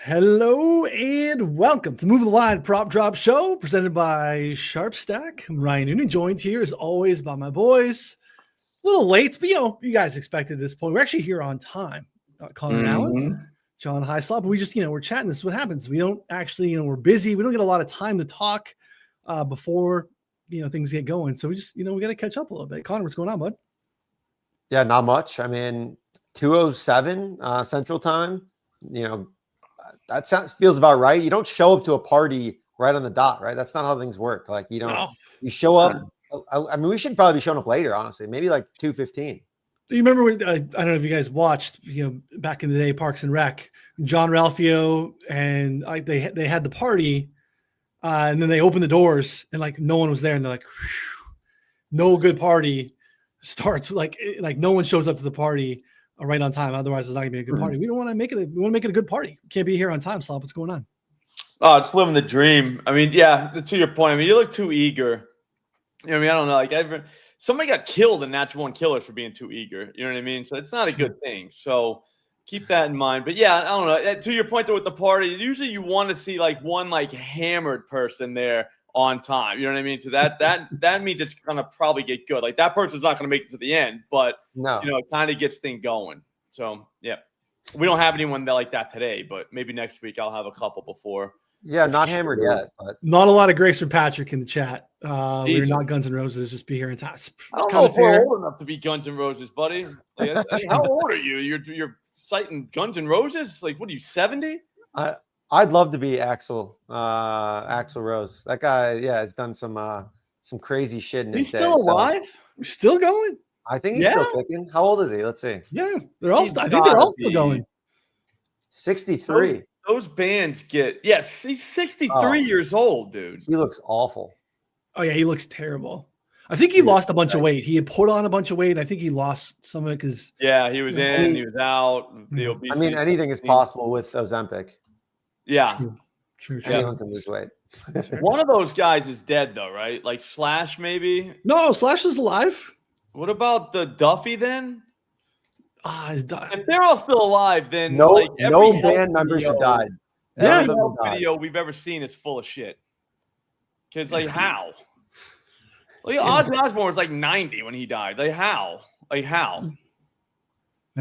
Hello and welcome to Move the Line Prop Drop Show presented by Sharp Stack. I'm Ryan Noonan, joined here as always by my boys. A little late, but you guys expected this point. We're actually here on time. Connor Allen, John Hyslop. But we just, we're chatting. This is what happens. We don't actually, we're busy. We don't get a lot of time to talk before, things get going. So we just, we got to catch up a little bit. Connor, what's going on, bud? Yeah, not much. I mean, 2:07 Central Time, that feels about right. You don't show up to a party right on the dot, right? That's not how things work. Like, you you show up. I mean, we should probably be showing up later, honestly, maybe like 2:15. You remember when, I don't know if you guys watched, back in the day, Parks and Rec, John Ralphio and they had the party and then they opened the doors and like no one was there. And they're like, no good party starts. Like no one shows up to the party right on time. Otherwise, it's not gonna be a good party. We don't want to make it. We want to make it a good party. Can't be here on time. Slop, what's going on? Oh, it's living the dream. I mean, yeah. To your point, I mean, you look too eager. I don't know. Like somebody got killed in Natural One Killers for being too eager. You know what I mean? So it's not a good thing. So keep that in mind. But yeah, I don't know. To your point though, with the party, usually you want to see like one like hammered person there on time. You know what I mean? So that means it's gonna probably get good. Like that person's not gonna make it to the end, but no, it kind of gets things going. So yeah, we don't have anyone like that today, but maybe next week I'll have a couple before. Yeah, not hammered yet, but not a lot of grace for Patrick in the chat. We're not Guns N' Roses, just be here in time. I don't know if we're old enough to be Guns N' Roses, buddy. Like, how old are you? You're citing Guns N' Roses? Like, what are you, 70? I'd love to be Axl Rose. That guy, yeah, has done some crazy shit in his day. He's still alive? We're still going? I think he's still kicking. How old is he? Let's see. Yeah, I think they're all still going. 63. Those bands get, yes, he's 63 years old, dude. He looks awful. Oh, yeah, he looks terrible. I think he lost a bunch of weight. He had put on a bunch of weight. I think he lost some of it because... Yeah, he was in, he was out. The obesity. I mean, anything is possible with Ozempic. Yeah. True. Anyone can lose weight. One of those guys is dead, though, right? Like Slash, maybe? No, Slash is alive. What about the Duffy, then? If they're all still alive, then no video, band members have died. Every video we've ever seen is full of shit. Because how? Like Ozzy Osbourne was like 90 when he died. Like how? I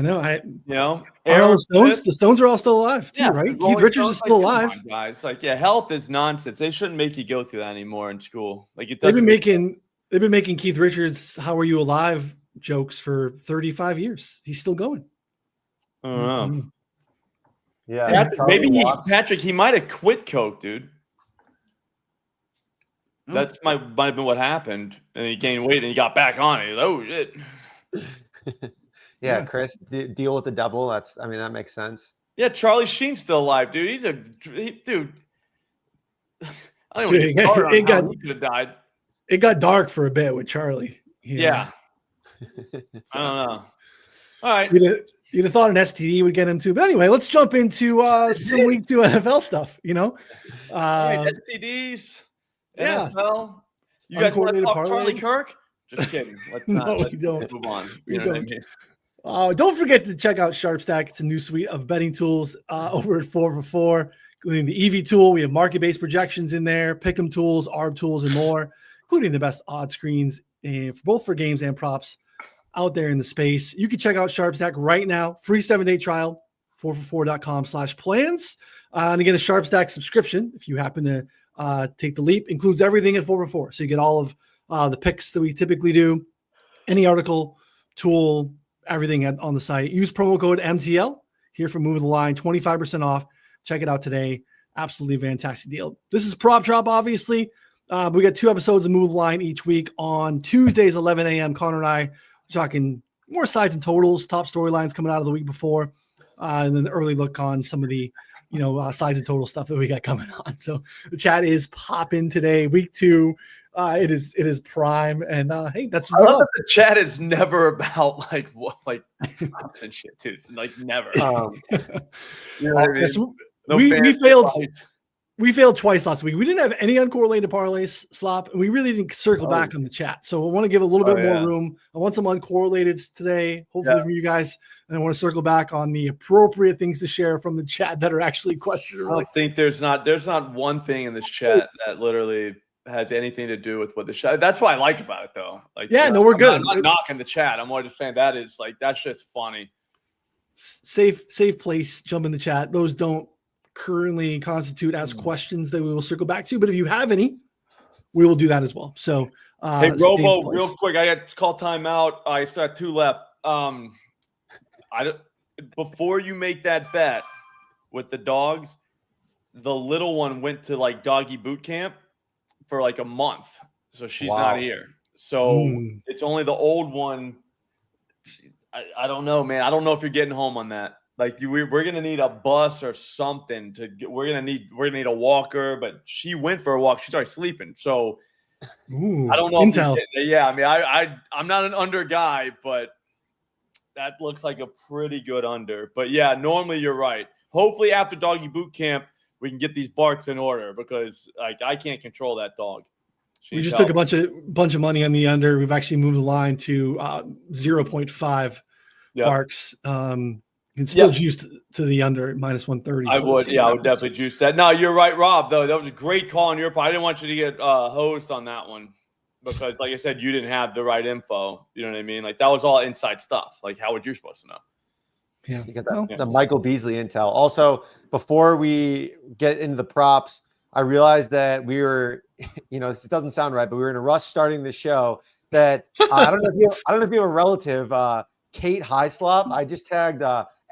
know. The Stones are all still alive too, right? Keith Richards is still alive. On, guys, health is nonsense. They shouldn't make you go through that anymore in school. Like they've been making Keith Richards "How Are You Alive" jokes for 35 years. He's still going. I don't know. Mm-hmm. Yeah, Patrick, he might have quit coke, dude. That might have been what happened, and he gained weight and he got back on it. Oh shit! Yeah, Chris, deal with the devil. That makes sense. Yeah, Charlie Sheen's still alive, dude. He's a dude. I don't he could have died. It got dark for a bit with Charlie. Yeah. I don't know. All right. You'd have thought an STD would get him too. But anyway, let's jump into some week 2 NFL stuff, STDs, NFL. You guys want to talk Charlie Kirk? Just kidding. Let's not. We don't. Move on. We don't. Don't forget to check out Sharp Stack. It's a new suite of betting tools over at 4for4, including the EV tool. We have market-based projections in there, pick'em tools, ARB tools, and more, including the best odds screens both for games and props out there in the space. You can check out Sharp Stack right now. Free 7-day trial, 4for4.com/plans. And again, a Sharp Stack subscription, if you happen to take the leap, includes everything at 4for4. So you get all of the picks that we typically do, any article, tool, everything on the site. Use promo code MTL here for Move the Line, 25% off. Check it out today. Absolutely fantastic deal. This is Prop Drop, obviously. We got 2 episodes of Move the Line each week on Tuesdays, 11 a.m. Connor and I talking more sides and totals, top storylines coming out of the week before, and then the early look on some of the sides and total stuff that we got coming on. So the chat is popping today, week 2. It is prime, and hey, that's I love that the chat is never about props and shit too. It's like never. We failed. we failed twice last week. We didn't have any uncorrelated parlays slop, and we really didn't circle back on the chat. So I want to give a little bit more room. I want some uncorrelated today, hopefully from you guys. And I want to circle back on the appropriate things to share from the chat that are actually questionable. I don't think there's not one thing in this chat that literally has anything to do with what the chat. That's what I like about it, though. Like, no, we're good. I'm not knocking the chat. I'm more just saying that's just funny. Safe place. Jump in the chat. Those don't currently constitute as questions that we will circle back to, but if you have any, we will do that as well. So hey Robo, real quick, I got to call timeout. I still have 2 left. Before you make that bet with the dogs, the little one went to like doggy boot camp for like a month, so she's not here. So it's only the old one. I don't know, man. I don't know if you're getting home on that. Like we're gonna need a bus or something to get. We're gonna need a walker. But she went for a walk. She started sleeping. So I don't know. Intel. Yeah, I mean, I'm not an under guy, but that looks like a pretty good under. But yeah, normally you're right. Hopefully after doggy boot camp, we can get these barks in order because like I can't control that dog. We just took a bunch of money on the under. We've actually moved the line to 0.5 barks. And still juiced to the under -130. I would definitely juice that. No, you're right, Rob, though. That was a great call on your part. I didn't want you to get hosed on that one because, like I said, you didn't have the right info. You know what I mean? Like, that was all inside stuff. Like, how would you supposed to know? Yeah. You got the Michael Beasley intel. Also, before we get into the props, I realized that we were, this doesn't sound right, but we were in a rush starting the show that I don't know if you have a relative, Kate Highslop. I just tagged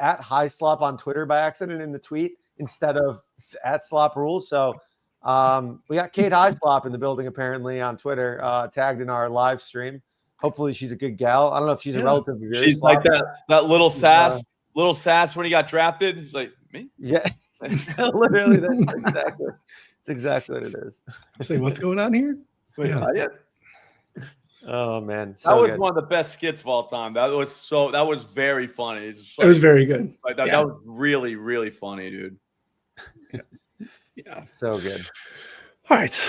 at Highslop on Twitter by accident in the tweet instead of at Slop Rules. So we got Kate Highslop in the building apparently on Twitter, tagged in our live stream. Hopefully she's a good gal. I don't know if she's a relative of yours. She's Slop. Like that little sass when he got drafted. He's like, me? Yeah. Literally, that's exactly what it is. Say, what's going on here? Oh man, that was one of the best skits of all time. That was very funny. It was very good. Like that was really, really funny, dude. Yeah, so good. All right,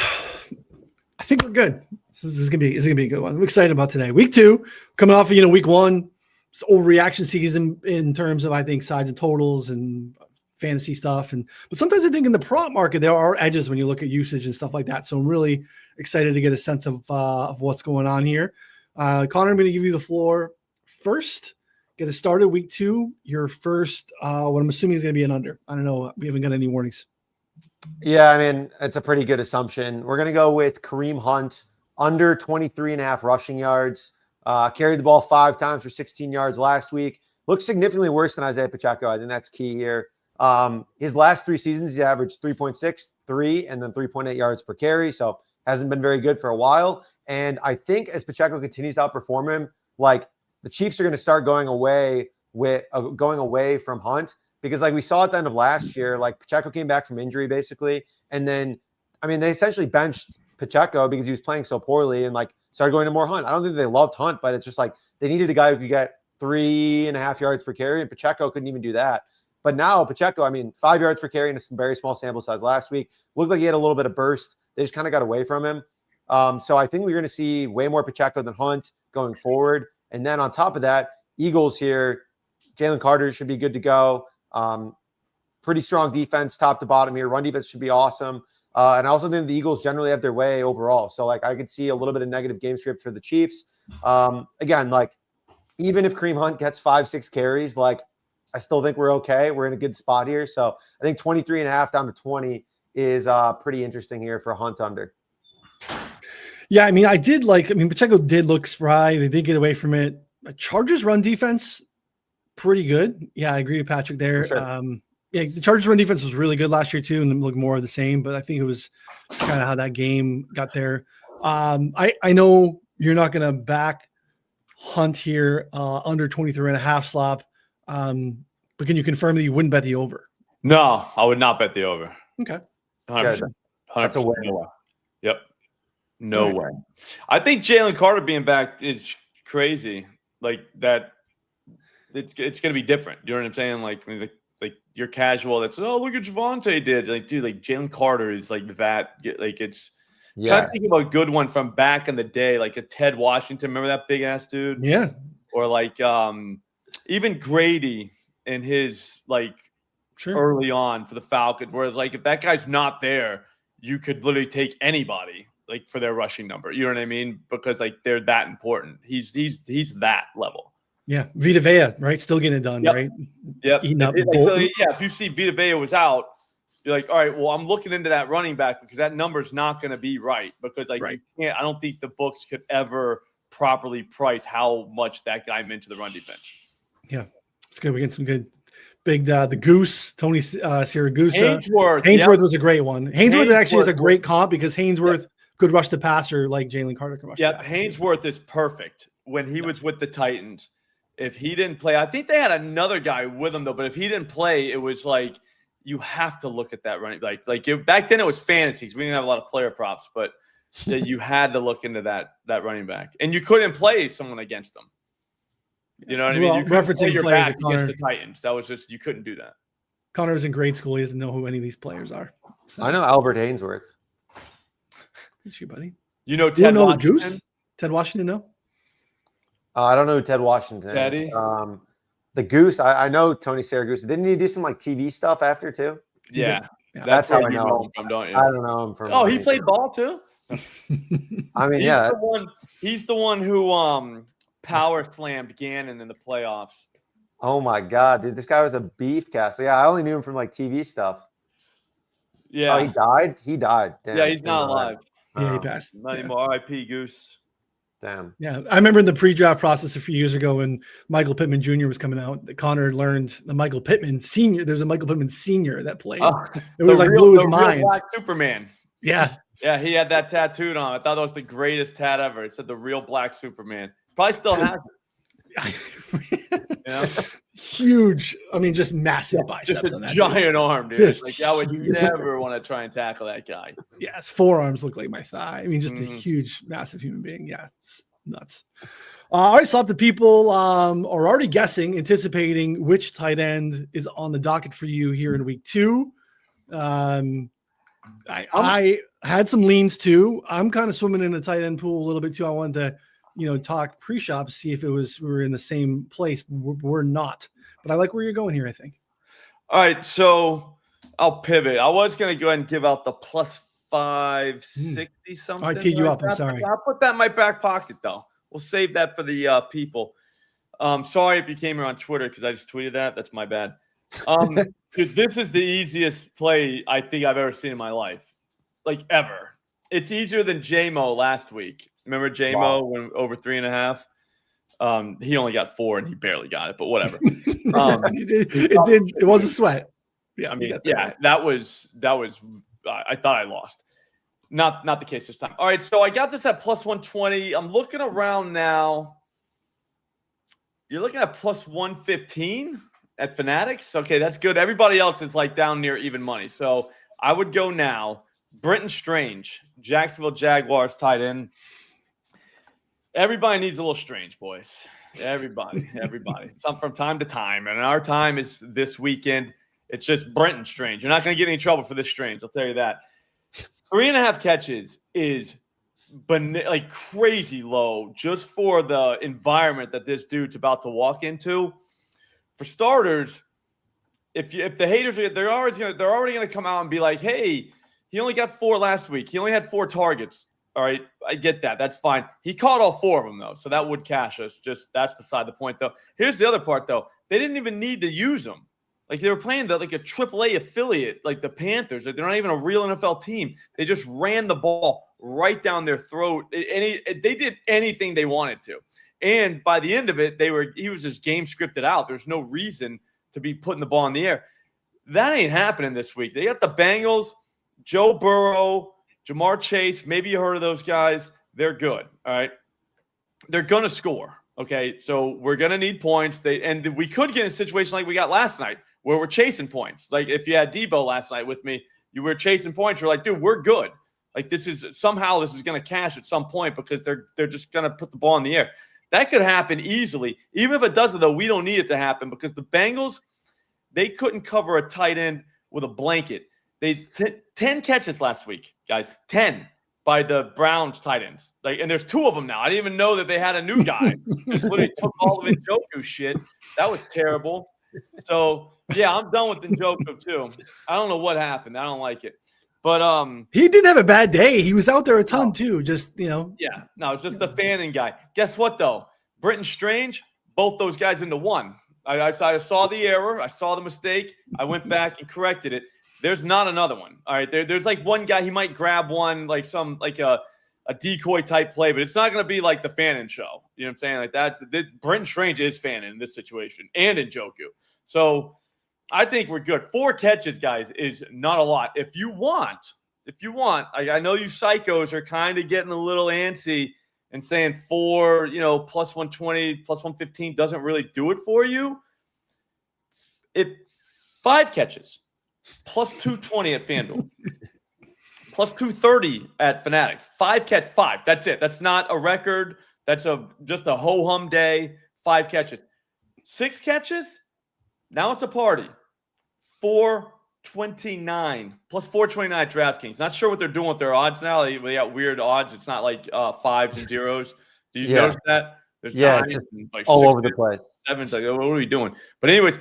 I think we're good. This is gonna be a good one. I'm excited about today. Week 2, coming off of week 1, it's overreaction season in terms of I think sides and totals and fantasy stuff, but sometimes I think in the prop market there are edges when you look at usage and stuff like that. So I'm really excited to get a sense of what's going on here. Connor, I'm going to give you the floor first. Get us started. Week 2, your first. What I'm assuming is going to be an under. I don't know. We haven't got any warnings. Yeah, I mean it's a pretty good assumption. We're going to go with Kareem Hunt under 23.5 rushing yards. Carried the ball 5 times for 16 yards last week. Looks significantly worse than Isaiah Pacheco. I think that's key here. His last 3 seasons, he averaged 3.6, 3, and then 3.8 yards per carry. So hasn't been very good for a while. And I think as Pacheco continues to outperform him, like the Chiefs are going to start going away from Hunt because like we saw at the end of last year, like Pacheco came back from injury basically. And then, I mean, they essentially benched Pacheco because he was playing so poorly and like started going to more Hunt. I don't think they loved Hunt, but it's just like they needed a guy who could get 3.5 yards per carry and Pacheco couldn't even do that. But now Pacheco, I mean, 5 yards per carry in a very small sample size last week. Looked like he had a little bit of burst. They just kind of got away from him. So I think we're going to see way more Pacheco than Hunt going forward. And then on top of that, Eagles here, Jalen Carter should be good to go. Pretty strong defense top to bottom here. Run defense should be awesome. And I also think the Eagles generally have their way overall. So like I could see a little bit of negative game script for the Chiefs. Again, like even if Kareem Hunt gets 5-6 carries, like I still think we're okay. We're in a good spot here. So I think 23.5 down to 20 is pretty interesting here for Hunt under. Yeah, I mean, Pacheco did look spry. They did get away from it. Chargers run defense, pretty good. Yeah, I agree with Patrick there. Sure. The Chargers run defense was really good last year too, and looked more of the same. But I think it was kind of how that game got there. I know you're not going to back Hunt here under 23.5 slop. But can you confirm that you wouldn't bet the over? No, I would not bet the over. Okay. 100%. That's a win. No way. Yep. No way. I think Jalen Carter being back is crazy. Like that, it's going to be different. You know what I'm saying? Like, I mean, like your casual that's, oh, look at Javonte did. Like, dude, like Jalen Carter is like that. Like it's trying to think about a good one from back in the day, like a Ted Washington. Remember that big ass dude? Yeah. Or like even Grady in his like early on for the Falcons, whereas like if that guy's not there, you could literally take anybody like for their rushing number. You know what I mean? Because like they're that important. He's that level. Yeah, Vita Vea, right? Still getting it done, right? Yep. Eating up So, yeah, if you see Vita Vea was out, you're like, all right, well, I'm looking into that running back because that number's not going to be right because like you can't. I don't think the books could ever properly price how much that guy meant to the run defense. Yeah, it's good. We get some good big the Goose, Tony Siragusa. Haynesworth was a great one. Haynesworth actually is a great comp because Haynesworth could rush the passer like Jalen Carter can rush. Yeah, Haynesworth is perfect when he was with the Titans. If he didn't play, I think they had another guy with him though. But if he didn't play, it was like you have to look at that running. Back then it was fantasies. We didn't have a lot of player props, but you had to look into that running back, and you couldn't play someone against them. You know what I mean? You couldn't play your back against the Titans. That was just you couldn't do that. Connor's in grade school. He doesn't know who any of these players are. So. I know Albert Haynesworth. Who's you, buddy? You know Ted Washington? Goose? Ted Washington, no? I don't know who Ted Washington is. Teddy? The Goose, I know Tony Siragusa. Didn't he do some like TV stuff after too? Yeah. That's how I know him from, don't you? I don't know him from. Oh, he played ball too? I mean, he's the one who power slammed Gannon in the playoffs. Oh my God, dude. This guy was a beef cast. Yeah, I only knew him from like TV stuff. Yeah. Oh, he died? He died. Damn, yeah, he's not alive. Yeah, he passed. Not anymore. R.I.P. Goose. Damn. Yeah, I remember in the pre-draft process a few years ago when Michael Pittman Jr. was coming out, Connor learned the Michael Pittman Sr. There's a Michael Pittman Sr. that played. It was like blew his mind. Black Superman. Yeah. Yeah, he had that tattooed on. I thought that was the greatest tat ever. It said the real Black Superman. Probably still has it. Huge. I mean, just massive biceps just a on that giant arm, dude. Like I would never want to try and tackle that guy. Yeah, his forearms look like my thigh. I mean, just a huge, massive human being. Yeah, it's nuts. All right, so up to people are already guessing, anticipating which tight end is on the docket for you here in week 2. I had some leans too. I'm kind of swimming in the tight end pool a little bit too. I wanted to, talk pre-shop, see if we were in the same place. We're not, but I like where you're going here, I think. All right, so I'll pivot. I was going to go ahead and give out the plus 560 something. I teed you up. I'm sorry. I'll put that in my back pocket though. We'll save that for the people. Sorry if you came here on Twitter because I just tweeted that. That's my bad. Because this is the easiest play I think I've ever seen in my life, like ever. It's easier than J-Mo last week. Remember J-Mo when over 3.5? He only got 4 and he barely got it, but whatever. It was a sweat. Yeah, I mean, that was. I thought I lost. Not the case this time. All right, so I got this at plus 120. I'm looking around now. You're looking at plus 115 at Fanatics. Okay, that's good. Everybody else is like down near even money. So I would go now. Brenton Strange, Jacksonville Jaguars tight end. Everybody needs a little Strange, boys. Everybody. Some from time to time. And our time is this weekend. It's just Brenton Strange. You're not going to get any trouble for this Strange. I'll tell you that. 3.5 catches is like crazy low just for the environment that this dude's about to walk into. For starters, if the haters are, they're already going to come out and be like, hey, he only got 4 last week. He only had 4 targets. All right, I get that. That's fine. He caught all 4 of them, though, so that would cash us. Just that's beside the point, though. Here's the other part, though. They didn't even need to use them. Like, they were playing like a AAA affiliate, like the Panthers. Like, they're not even a real NFL team. They just ran the ball right down their throat. They did anything they wanted to. And by the end of it, he was just game scripted out. There's no reason to be putting the ball in the air. That ain't happening this week. They got the Bengals, Joe Burrow, Jamar Chase. Maybe you heard of those guys. They're good. All right. They're going to score. Okay. So we're going to need points. And we could get in a situation like we got last night where we're chasing points. Like if you had Debo last night with me, you were chasing points. You're like, dude, we're good. Like this is going to cash at some point because they're just going to put the ball in the air. That could happen easily. Even if it doesn't, though, we don't need it to happen because the Bengals, They couldn't cover a tight end with a blanket. They 10 catches last week, guys. 10 by the Browns tight ends. And there's 2 of them now. I didn't even know that they had a new guy. Just literally took all of Njoku shit. That was terrible. So yeah, I'm done with Njoku too. I don't know what happened. I don't like it. But he did have a bad day. He was out there a ton too. Just Yeah, no, it's just the fanning guy. Guess what though? Brenton Strange, both those guys into one. I saw the error. I saw the mistake. I went back and corrected it. There's not another one. All right, there's like one guy. He might grab one like a decoy type play, but it's not going to be like the Fannin show. You know what I'm saying? Brenton Strange is Fannin in this situation and in Njoku. So I think we're good. 4 catches, guys, is not a lot. If you want, I know you psychos are kind of getting a little antsy and saying 4, plus 120, plus 115 doesn't really do it for you. 5 catches, plus 220 at FanDuel, plus 230 at Fanatics. 5 catch 5. That's it. That's not a record. That's just a ho-hum day. 5 catches. 6 catches. Now it's a party. 429 plus 429 at DraftKings. Not sure what they're doing with their odds now. They got weird odds. It's not like 5s and 0s. Did you notice that? There's 9s just and like all 6s, over the place. 7s. Like, what are we doing? But anyways,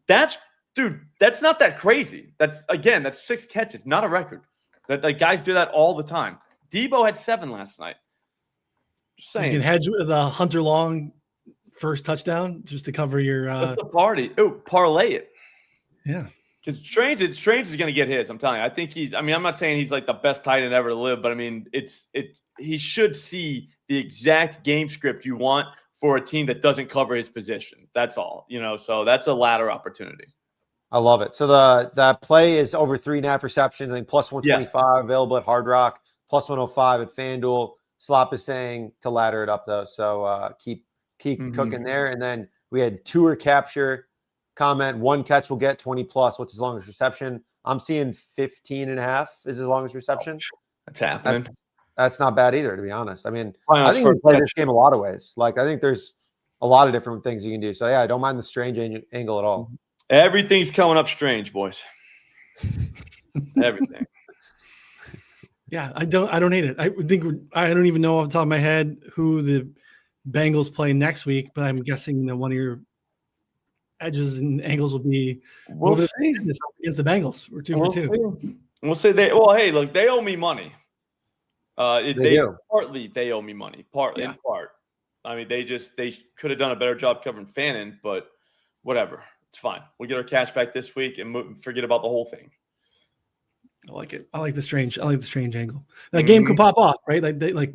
that's not that crazy. That's 6 catches, not a record. That guys do that all the time. Debo had 7 last night. Just saying. You can hedge with a Hunter Long first touchdown just to cover your That's the party. Parlay it. Yeah. Because Strange is going to get his. I'm telling you. I think I'm not saying he's like the best tight end ever to live, but I mean, he should see the exact game script you want for a team that doesn't cover his position. That's all. So that's a ladder opportunity. I love it. So the play is over 3.5 receptions. I think plus 125 available at Hard Rock, plus 105 at FanDuel. Slop is saying to ladder it up though. So keep cooking there. And then we had tour capture comment. 1 catch will get 20 plus. What's his longest reception? I'm seeing 15.5 is his longest reception. That's happening. That's not bad either, to be honest. I mean, I think you can play this game a lot of ways. Like, I think there's a lot of different things you can do. So yeah, I don't mind the Strange angle at all. Everything's coming up Strange, boys. Everything. Yeah, I don't hate it. I don't even know off the top of my head who the Bengals play next week, but I'm guessing one of your edges and angles will be we'll see against the Bengals. We're 2 for 2. We'll say they look, they owe me money. They owe me money. In part. I mean, they could have done a better job covering Fannin, but whatever. It's fine. We'll get our cash back this week and forget about the whole thing. I like it. I like the strange angle. That game could pop off, right? Like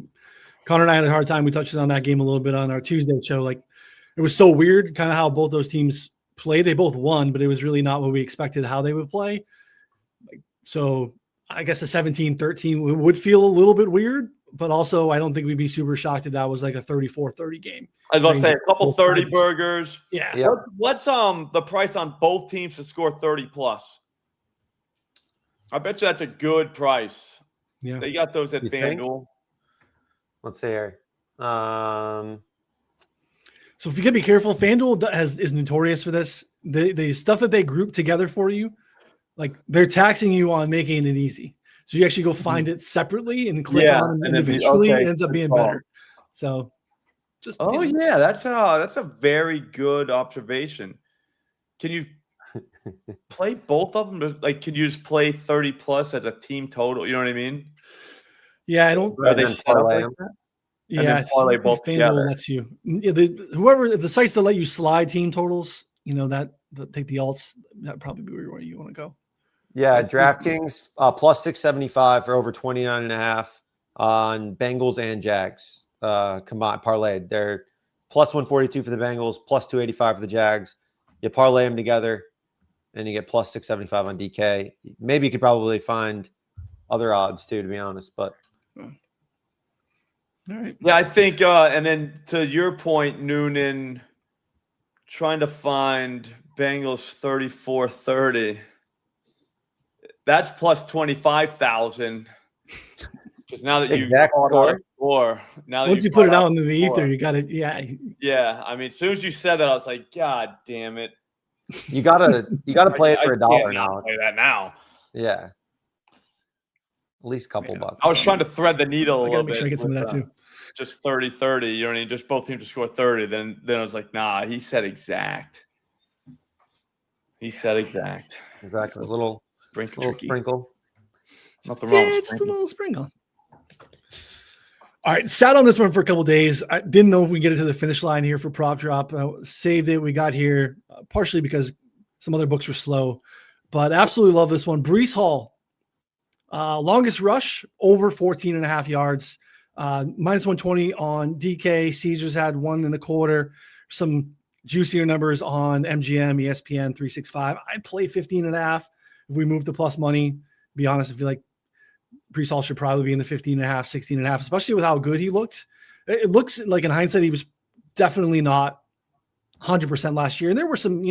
Connor and I had a hard time. We touched on that game a little bit on our Tuesday show. Like, it was so weird, kind of how both those teams played. They both won, but it was really not what we expected how they would play. So I guess a 17-13 would feel a little bit weird, but also I don't think we'd be super shocked if that was like a 34-30 game. I was about to say a couple 30 burgers. Yeah. What's the price on both teams to score 30 plus? I bet you that's a good price. Yeah. They got those at FanDuel. Let's see here. So if you can be careful, FanDuel is notorious for this. The stuff that they group together for you, like they're taxing you on making it easy. So you actually go find it separately and click on it individually. It ends up being better. So just that's a very good observation. Can you play both of them? Like, can you just play 30 plus as a team total? You know what I mean? Yeah, I don't. Are they set up like that? Yeah, parlay both together. Lets you. The sites that let you slide team totals, take the alts. That probably be where you want to go. Yeah, DraftKings plus 675 for over 29.5 on Bengals and Jags combined parlayed. They're plus 142 for the Bengals, plus 285 for the Jags. You parlay them together, and you get plus 675 on DK. Maybe you could probably find other odds too, to be honest. But all right. Yeah, I think, and then to your point, Noonan, trying to find Bengals 34-30. That's plus 25,000. Because now that you've caught out score, once you put it out into the ether, you got it. Yeah. Yeah. I mean, as soon as you said that, I was like, God damn it. You gotta play it for $1 can't now. not play that now. Yeah. At least a couple bucks. I was trying to thread the needle a I little gotta bit. make sure I get some of that too. Just 30-30, you know what I mean? Just both teams to score 30. Then I was like, nah, he said exact. Exactly. Exactly. A little sprinkle. Nothing wrong with Just a little sprinkle. All right, sat on this one for a couple days. I didn't know if we get it to the finish line here for prop drop. Saved it. We got here partially because some other books were slow, but absolutely love this one. Breece Hall, longest rush over 14.5 yards, minus 120 on DK. Caesars had 1.25. Some juicier numbers on MGM, ESPN 365. I'd play 15.5 if we move to plus money. Be honest, I feel like Breece Hall should probably be in the 15.5, 16.5, especially with how good he looked. It looks like in hindsight, he was definitely not 100% last year. And there were some,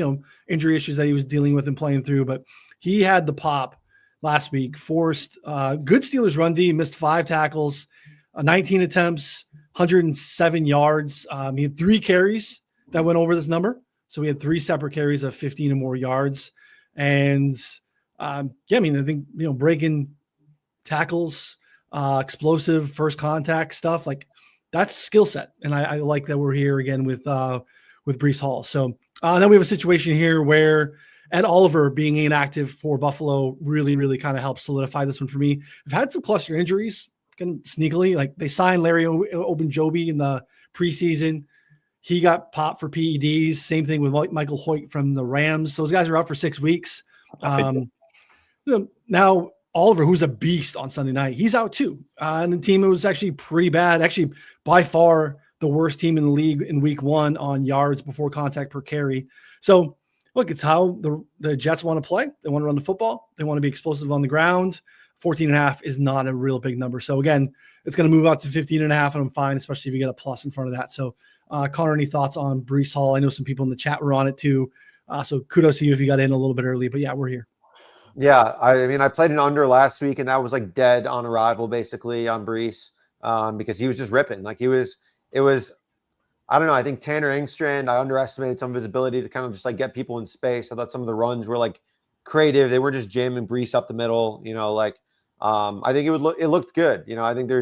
injury issues that he was dealing with and playing through, but he had the pop last week, forced good Steelers run D, missed 5 tackles, 19 attempts, 107 yards. He had 3 carries that went over this number. So we had 3 separate carries of 15 or more yards. And I think, breaking tackles, explosive first contact stuff, like that's skill set. And I like that we're here again with Breece Hall. So then we have a situation here where Ed Oliver being inactive for Buffalo really, really kind of helps solidify this one for me. I've had some cluster injuries kind of sneakily, like they signed Larry Ogunjobi in the preseason. He got popped for PEDs. Same thing with Michael Hoyt from the Rams. Those guys are out for 6 weeks. Now Oliver, who's a beast on Sunday night, he's out too. And the team was actually pretty bad. Actually, by far the worst team in the league in week 1 on yards before contact per carry. So look, it's how the Jets want to play. They want to run the football. They want to be explosive on the ground. 14.5 is not a real big number. So again, it's going to move out to 15.5 and I'm fine, especially if you get a plus in front of that. So Connor, any thoughts on Breece Hall? I know some people in the chat were on it too. So kudos to you if you got in a little bit early, but yeah, we're here. Yeah, I played an under last week, and that was like dead on arrival, basically, on Breece, because he was just ripping. Like it was, I don't know. I think Tanner Engstrand, I underestimated some of his ability to kind of just like get people in space. I thought some of the runs were like creative. They weren't just jamming Breece up the middle, I think it looked good. I think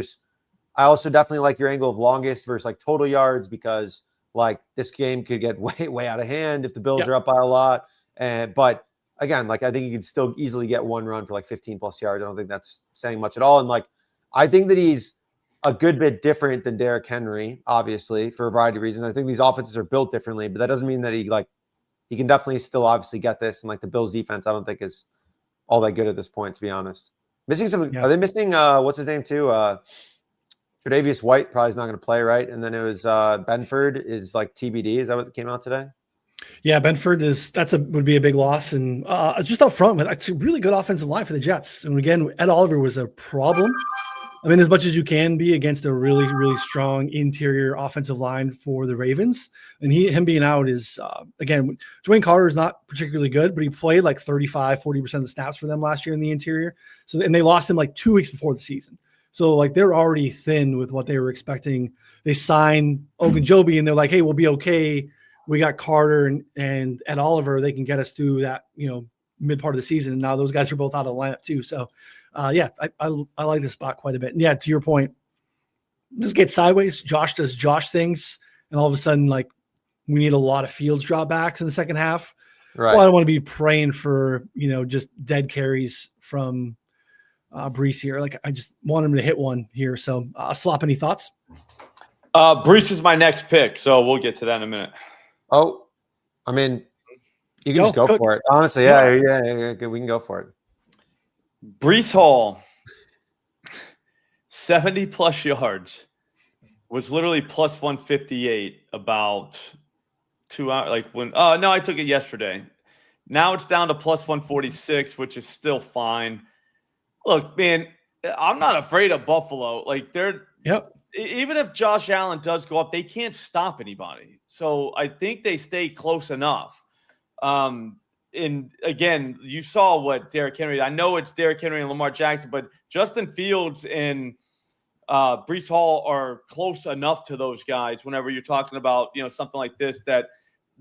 I also definitely like your angle of longest versus like total yards, because like this game could get way out of hand if the Bills are up by a lot. But again, like I think you could still easily get one run for like 15 plus yards. I don't think that's saying much at all. And like, I think that he's a good bit different than Derrick Henry, obviously, for a variety of reasons. I think these offenses are built differently, but that doesn't mean that he can definitely still obviously get this. And like the Bills defense, I don't think is all that good at this point, to be honest. Missing some, Are they missing, what's his name too? Tre'Davious White probably is not going to play, right? And then it was Benford is like TBD. Is that what came out today? Yeah, Benford would be a big loss, and just up front, but it's a really good offensive line for the Jets. And again, Ed Oliver was a problem. I mean, as much as you can be against a really, really strong interior offensive line for the Ravens, and him being out is again, Dwayne Carter is not particularly good, but he played like 40% of the snaps for them last year in the interior. So, and they lost him like 2 weeks before the season. So like they're already thin with what they were expecting. They signed Ogunjobi, and they're like, hey, we'll be okay. We got Carter and Ed Oliver. They can get us through that, mid part of the season. And now those guys are both out of the lineup too. So, I like this spot quite a bit. And yeah, to your point, this gets sideways. Josh does Josh things, and all of a sudden, like we need a lot of Fields dropbacks in the second half. Right. Well, I don't want to be praying for just dead carries from Breece here. Like I just want him to hit one here. So, Slop, any thoughts? Breece is my next pick, so we'll get to that in a minute. Oh, I mean, you can just go for it. Honestly, yeah, we can go for it. Breece Hall, 70 plus yards, was literally plus 158 about 2 hours. Like no, I took it yesterday. Now it's down to plus 146, which is still fine. Look, man, I'm not afraid of Buffalo. Like even if Josh Allen does go up, they can't stop anybody. So I think they stay close enough. And again, you saw what Derrick Henry, I know it's Derrick Henry and Lamar Jackson, but Justin Fields and Breece Hall are close enough to those guys whenever you're talking about, something like this, that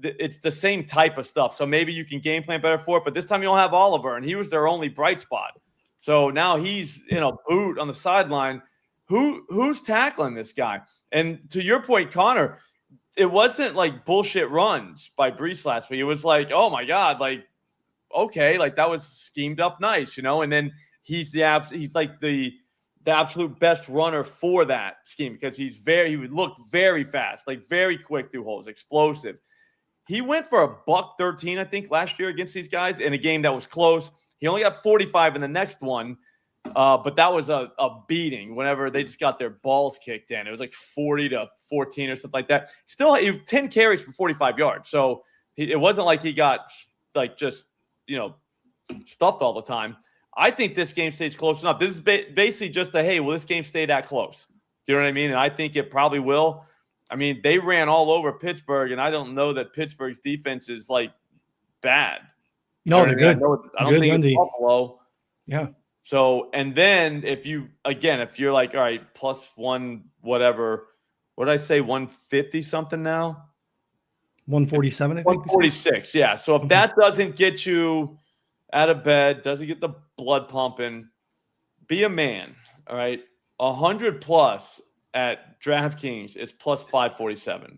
it's the same type of stuff. So maybe you can game plan better for it. But this time you don't have Oliver, and he was their only bright spot. So now he's boot on the sideline. Who's tackling this guy? And to your point, Connor, it wasn't like bullshit runs by Breece last week. It was like, oh my God, like, okay, like that was schemed up nice, and then he's like the absolute best runner for that scheme because he would look very fast, like very quick through holes, explosive. He went for $113, I think, last year against these guys in a game that was close. He only got 45 in the next one, but that was a beating whenever they just got their balls kicked in. It was like 40-14 or something like that. Still, he 10 carries for 45 yards. So it wasn't like he got like just, stuffed all the time. I think this game stays close enough. This is basically just hey, will this game stay that close? Do you know what I mean? And I think it probably will. I mean, they ran all over Pittsburgh, and I don't know that Pittsburgh's defense is like bad. No, they're good. I don't think it's Buffalo. Yeah. So, and then if you're like, all right, +1, whatever, what did I say, 150 something now? 147, I think. 146, yeah. So if that doesn't get you out of bed, doesn't get the blood pumping, be a man, all right? 100+ at DraftKings is +547.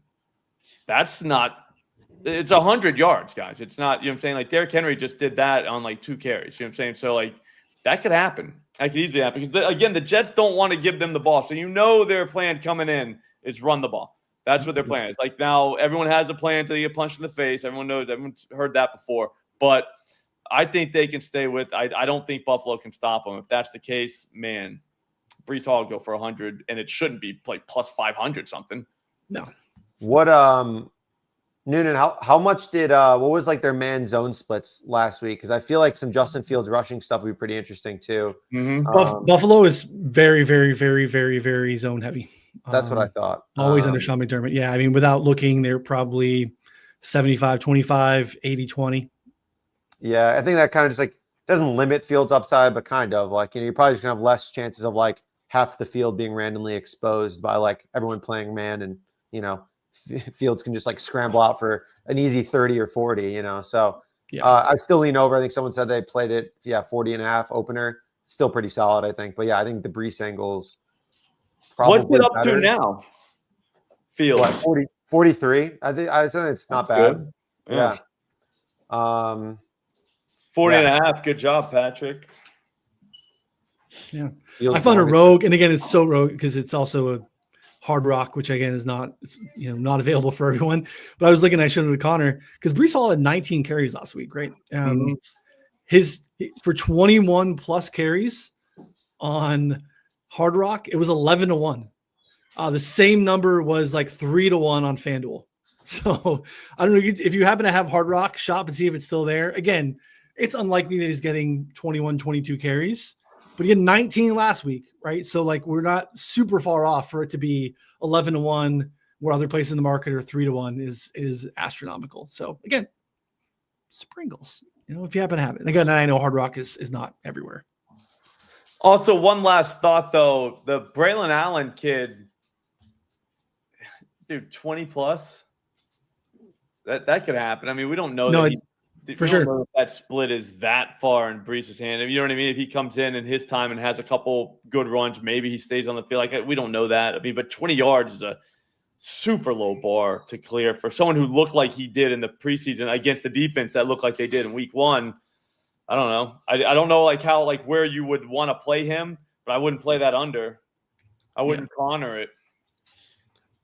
That's not – it's 100 yards, guys. It's not – you know what I'm saying? Like Derrick Henry just did that on like 2 carries. You know what I'm saying? So, like, that could happen. That could easily happen. Because, again, the Jets don't want to give them the ball. So their plan coming in is run the ball. That's what their plan is. Like now everyone has a plan until they get punched in the face. Everyone knows. Everyone's heard that before. But I think they can stay with – I don't think Buffalo can stop them. If that's the case, man, Breece Hall will go for 100, and it shouldn't be like +500 something. No. What Noonan, how much did what was like their man zone splits last week? Because I feel like some Justin Fields rushing stuff would be pretty interesting too. Mm-hmm. Buffalo is very, very, very, very, very zone heavy. That's what I thought. Always under Sean McDermott. Yeah, I mean, without looking, they're probably 75-25, 80-20. Yeah, I think that kind of just like doesn't limit Fields' upside, but kind of like, you're probably just gonna have less chances of like half the field being randomly exposed by like everyone playing man, and Fields can just like scramble out for an easy 30 or 40, So yeah, I still lean over. I think someone said they played it, 40.5 opener. Still pretty solid, I think. But yeah, I think the Breece angles. What's it up to now? Fields 43. I think it's not bad. Good. Yeah. 40.5. Good job, Patrick. Yeah. I found a rogue, and again, it's so rogue because it's also a Hard Rock, which again is not not available for everyone. But I was looking, I showed it to Connor because Breece Hall had 19 carries last week, right? For 21 plus carries on Hard Rock, it was 11-1. The same number was like 3-1 on FanDuel. So I don't know if you happen to have Hard Rock, shop and see if it's still there. Again, it's unlikely that he's getting 21, 22 carries, but he had 19 last week, right? So like we're not super far off for it to be 11-1, where other places in the market are 3-1 is astronomical. So again, sprinkles, if you happen to have it. And again, I know Hard Rock is not everywhere. Also, one last thought though, the Braylon Allen kid, dude, 20+. That could happen. I mean, we don't know for sure know if that split is that far in Breece's hand. You know what I mean? If he comes in his time and has a couple good runs, maybe he stays on the field. Like, we don't know that. I mean, but 20 yards is a super low bar to clear for someone who looked like he did in the preseason against the defense that looked like they did in week 1. I don't know. I don't know like how like where you would want to play him, but I wouldn't play that under. I wouldn't corner it.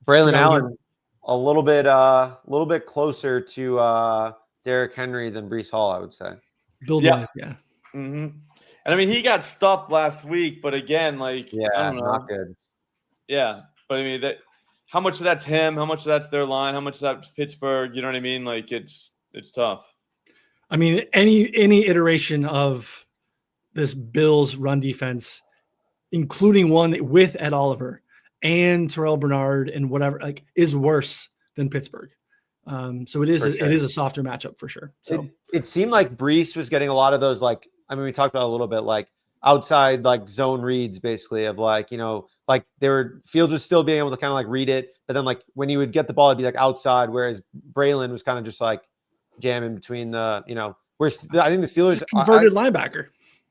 Braylon Allen a little bit closer to Derrick Henry than Breece Hall, I would say. Build-wise, yeah. Mm-hmm. And I mean, he got stuffed last week, but again, like, I don't know. Not good. Yeah, but I mean, how much of that's him? How much of that's their line? How much of that's Pittsburgh? You know what I mean? Like, it's tough. I mean, any iteration of this Bills run defense, including one with Ed Oliver and Terrell Bernard and whatever, like, is worse than Pittsburgh. So it is a softer matchup for sure. So it seemed like Breece was getting a lot of those, like, I mean, we talked about a little bit, like outside like zone reads basically of like, like Fields was still being able to kind of like read it, but then like when he would get the ball, it'd be like outside, whereas Braylon was kind of just like jamming between the, where I think the Steelers converted linebacker.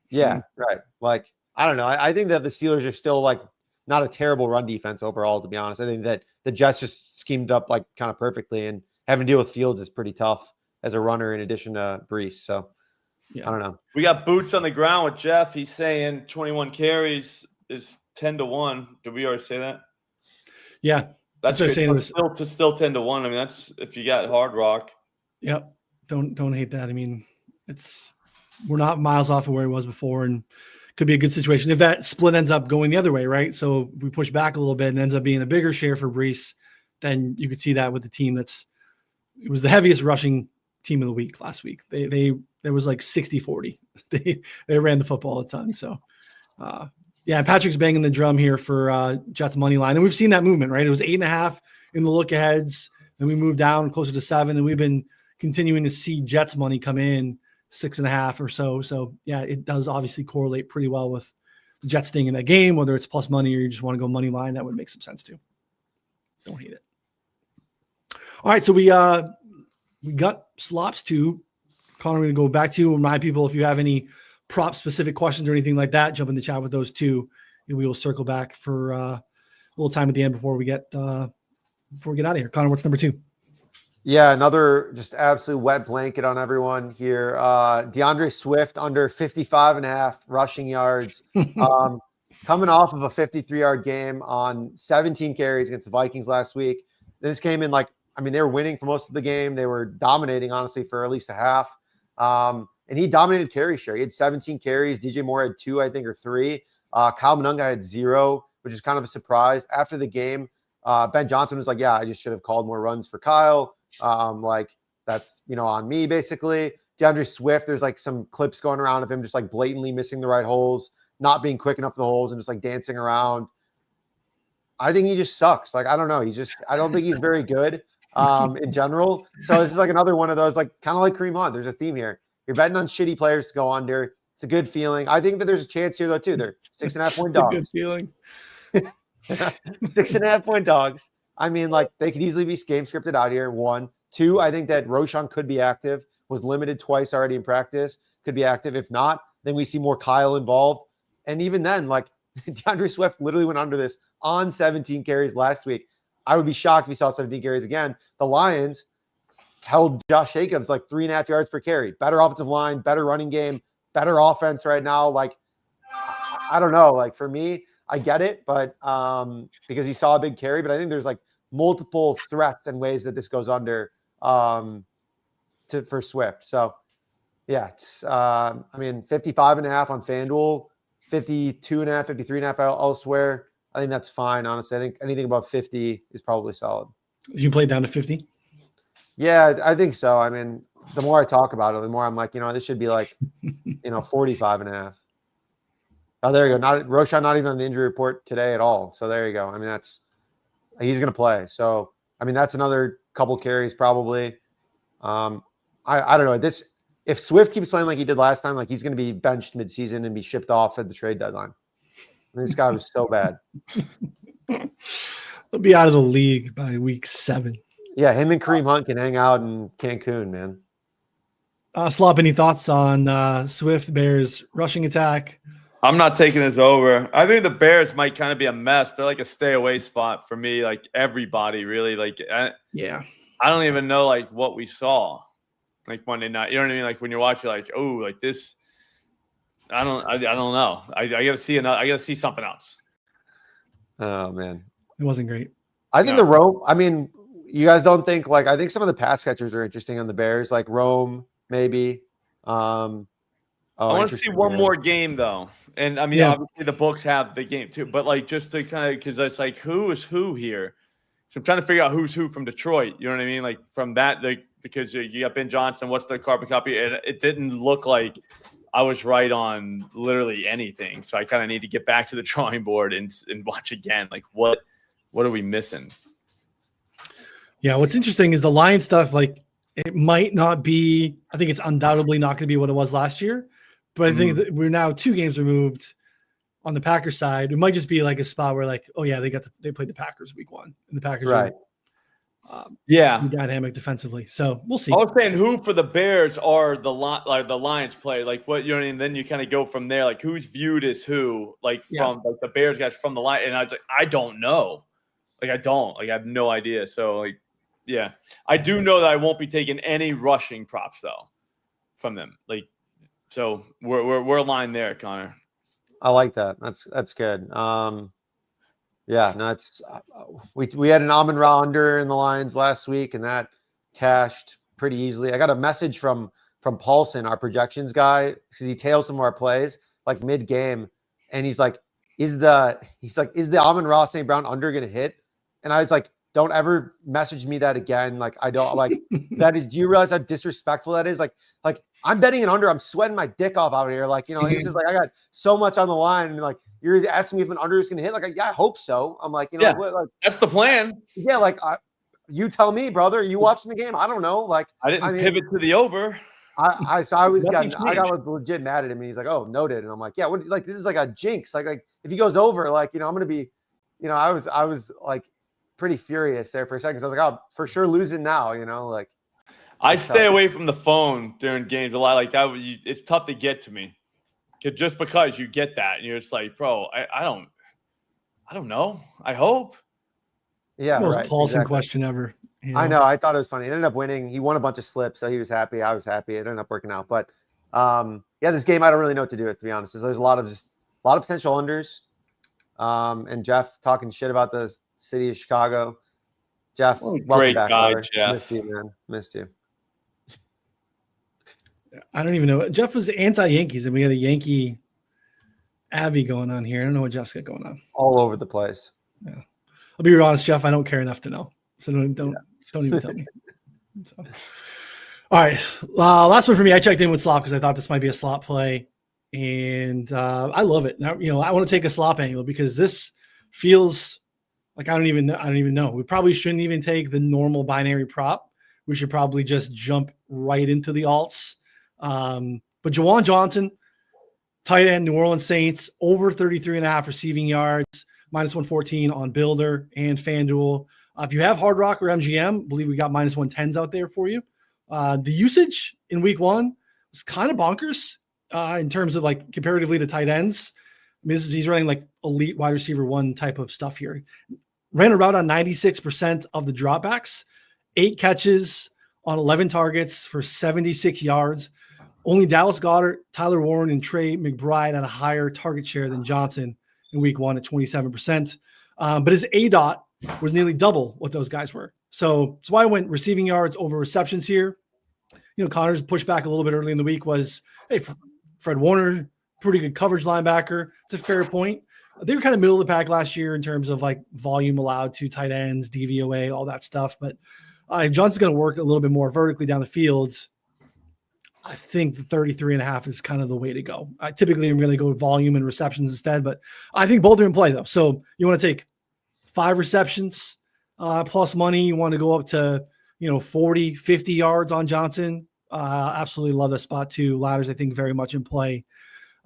Yeah, right. Like, I don't know. I think that the Steelers are still like not a terrible run defense overall, to be honest. I think that the Jets just schemed up like kind of perfectly, and having to deal with Fields is pretty tough as a runner in addition to Breece. So I don't know. We got boots on the ground with Jeff. He's saying 21 carries is 10-1. Did we already say that? Yeah. That's what I'm saying. It was still 10-1. I mean, that's if you got Hard Rock. Yep. Don't hate that. I mean, we're not miles off of where it was before, and could be a good situation if that split ends up going the other way, right? So we push back a little bit and ends up being a bigger share for Breece. Then you could see that with the team it was the heaviest rushing team of the week last week. There was like 60-40. They ran the football a ton. So Patrick's banging the drum here for Jets money line, and we've seen that movement, right? It was 8.5 in the look aheads, then we moved down closer to 7, and we've been continuing to see Jets money come in 6.5 or so. So yeah, it does obviously correlate pretty well with the Jets staying in that game, whether it's plus money or you just want to go money line. That would make some sense too. Don't hate it. All right, so we got slops too. Connor, we're going to go back to you. Remind people, if you have any prop specific questions or anything like that, jump in the chat with those too, and we will circle back for a little time at the end before we get out of here. Connor, what's number 2? Yeah, another just absolute wet blanket on everyone here. DeAndre Swift under 55.5 rushing yards. Coming off of a 53-yard game on 17 carries against the Vikings last week. This came in they were winning for most of the game. They were dominating, honestly, for at least a half. And he dominated carry share. He had 17 carries. DJ Moore had 2, I think, or 3. Kyle Monunga had 0, which is kind of a surprise. After the game, Ben Johnson was like, yeah, I just should have called more runs for Kyle. That's, on me, basically. DeAndre Swift, there's like some clips going around of him just like blatantly missing the right holes, not being quick enough for the holes, and just like dancing around. I think he just sucks. Like, I don't know. I don't think he's very good in general. So this is like another one of those, like kind of like Kareem Hunt. There's a theme here. You're betting on shitty players to go under. It's a good feeling. I think that there's a chance here though too. They're 6.5 point dogs. It's a good feeling. 6.5 point dogs. I mean, like they could easily be game scripted out here. 1, 2. I think that Roshan could be active. Was limited twice already in practice. Could be active. If not, then we see more Kyle involved. And even then, like DeAndre Swift literally went under this on 17 carries last week. I would be shocked if we saw 17 carries again. The Lions held Josh Jacobs like 3.5 yards per carry. Better offensive line, better running game, better offense right now. Like, I don't know. Like for me, I get it, but because he saw a big carry, but I think there's like multiple threats and ways that this goes under for Swift. So yeah, it's 55.5 on FanDuel, 52.5, 53.5 elsewhere. I think that's fine. Honestly, I think anything above 50 is probably solid. You played down to 50? Yeah, I think so. I mean, the more I talk about it, the more I'm like, this should be like, 45.5. Oh, there you go. Roshan, not even on the injury report today at all. So there you go. I mean, he's going to play. So, I mean, that's another couple carries probably. I don't know. If Swift keeps playing like he did last time, like he's going to be benched midseason and be shipped off at the trade deadline. I mean, this guy was so bad. He'll be out of the league by week 7. Yeah, him and Kareem Hunt can hang out in Cancun, man. Slop, any thoughts on Swift Bears rushing attack? I'm not taking this over. I think the Bears might kind of be a mess. They're like a stay away spot for me. Like everybody really I don't even know like what we saw like Monday night. You know what I mean? Like when you're watching, like, oh, like this. I don't know. I gotta see I gotta see something else. Oh man, it wasn't great. I think the Rome. I mean, you guys don't think like I think some of the pass catchers are interesting on the Bears, like Rome maybe. I want to see one more game though, and I mean obviously the books have the game too, but like just to kind of because it's like who is who here. So I'm trying to figure out who's who from Detroit. You know what I mean? Like from that, because you got Ben Johnson. What's the carbon copy? And it didn't look like I was right on literally anything. So I kind of need to get back to the drawing board and watch again. Like what are we missing? Yeah, what's interesting is the Lions stuff. Like it might not be. I think it's undoubtedly not going to be what it was last year. But I think that we're now 2 games removed on the Packers side. It might just be like a spot where like, oh yeah, they played the Packers week 1, and the Packers right. are Yeah. dynamic defensively. So we'll see. I was saying who for the Bears are the Lions play, like what, you know what I mean? Then you kind of go from there, like who's viewed as who, like from like the Bears guys from the line. And I was like, I don't know. Like I have no idea. So like, yeah, I do know that I won't be taking any rushing props though from them. Like, so we're aligned there, Connor. I like that. That's good. Yeah, no, it's we had an Amon-Ra under in the Lions last week, and that cashed pretty easily. I got a message from Paulson, our projections guy, because he tails some of our plays like mid game, and he's like, is the Amon-Ra St. Brown under gonna hit? And I was like, don't ever message me that again. Like, I don't like that is. Do you realize how disrespectful that is? Like I'm betting an under. I'm sweating my dick off out here. Like, this is like I got so much on the line, and like you're asking me if an under is gonna hit. Like, yeah, I hope so. I'm like, yeah, like that's the plan. Yeah, like you tell me, brother. Are you watching the game? I don't know. Like, I didn't pivot to the over. I got legit mad at him, and he's like, "Oh, noted." And I'm like, "Yeah, what? Like, this is like a jinx. Like if he goes over, like, I'm gonna be, I was like pretty furious there for a second. So I was like, "Oh, for sure losing now." Like I stay away from the phone during games a lot. Like that, it's tough to get to me, just because you get that, and you're just like, "Bro, I don't know. I hope." Yeah, most Paulson question ever. I know. I thought it was funny. He ended up winning. He won a bunch of slips, so he was happy. I was happy. It ended up working out. But this game I don't really know what to do with, to be honest. There's a lot of potential unders. And Jeff talking shit about the city of Chicago. Jeff, welcome back, guy, brother. Jeff. Missed you, man. Missed you. I don't even know. Jeff was anti-Yankees, and we had a Yankee Abby going on here. I don't know what Jeff's got going on. All over the place. Yeah, I'll be honest, Jeff. I don't care enough to know, so don't even tell me. So. All right, last one for me. I checked in with slop because I thought this might be a slop play, and I love it. Now, I want to take a slop angle because this feels like I don't even know. We probably shouldn't even take the normal binary prop. We should probably just jump right into the alts. But Juwan Johnson, tight end, New Orleans Saints, over 33.5 receiving yards, -114 on Builder and FanDuel. If you have Hard Rock or MGM, I believe we got -110s out there for you. The usage in week 1 was kind of bonkers in terms of like comparatively to tight ends. I mean, he's running like elite wide receiver 1 type of stuff here. Ran a route on 96% of the dropbacks, 8 catches on 11 targets for 76 yards. Only Dallas Goedart, Tyler Warren, and Trey McBride had a higher target share than Johnson in week 1 at 27%. But his ADOT was nearly double what those guys were. So that's why I went receiving yards over receptions here. Connor's pushback a little bit early in the week was, hey, Fred Warner, pretty good coverage linebacker. It's a fair point. They were kind of middle of the pack last year in terms of like volume allowed to tight ends, DVOA, all that stuff. But Johnson's going to work a little bit more vertically down the fields. I think the 33.5 is kind of the way to go. Typically, I'm going to go volume and receptions instead, but I think both are in play though. So you want to take 5 receptions plus money. You want to go up to 40, 50 yards on Johnson. Absolutely love the spot too. Ladders, I think, very much in play.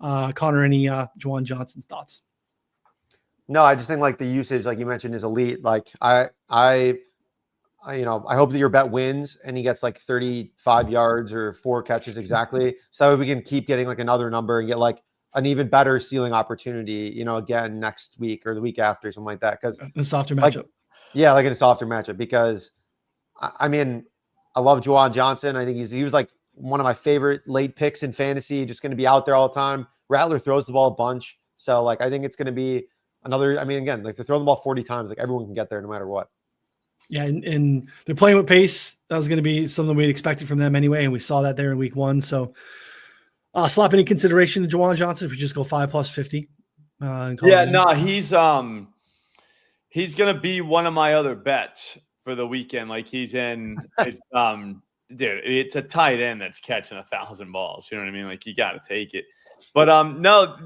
Connor, any Juwan Johnson's thoughts? No, I just think like the usage, like you mentioned, is elite. Like I hope that your bet wins and he gets like 35 yards or 4 catches exactly. So we can keep getting like another number and get like an even better ceiling opportunity, again, next week or the week after, something like that. Because a softer matchup. Like in a softer matchup, because I mean, I love Juwan Johnson. I think he was like one of my favorite late picks in fantasy, just going to be out there all the time. Rattler throws the ball a bunch. So like, I think it's going to be another, again, like they're throwing the ball 40 times, like everyone can get there no matter what. Yeah, and they're playing with pace. That was going to be something we'd expected from them anyway, and we saw that there in week 1. So, slap any consideration to Juwan Johnson if we just go 5 plus 50. He's going to be one of my other bets for the weekend. Like he's in, it's a tight end that's catching 1,000 balls. You know what I mean? Like you got to take it. But no,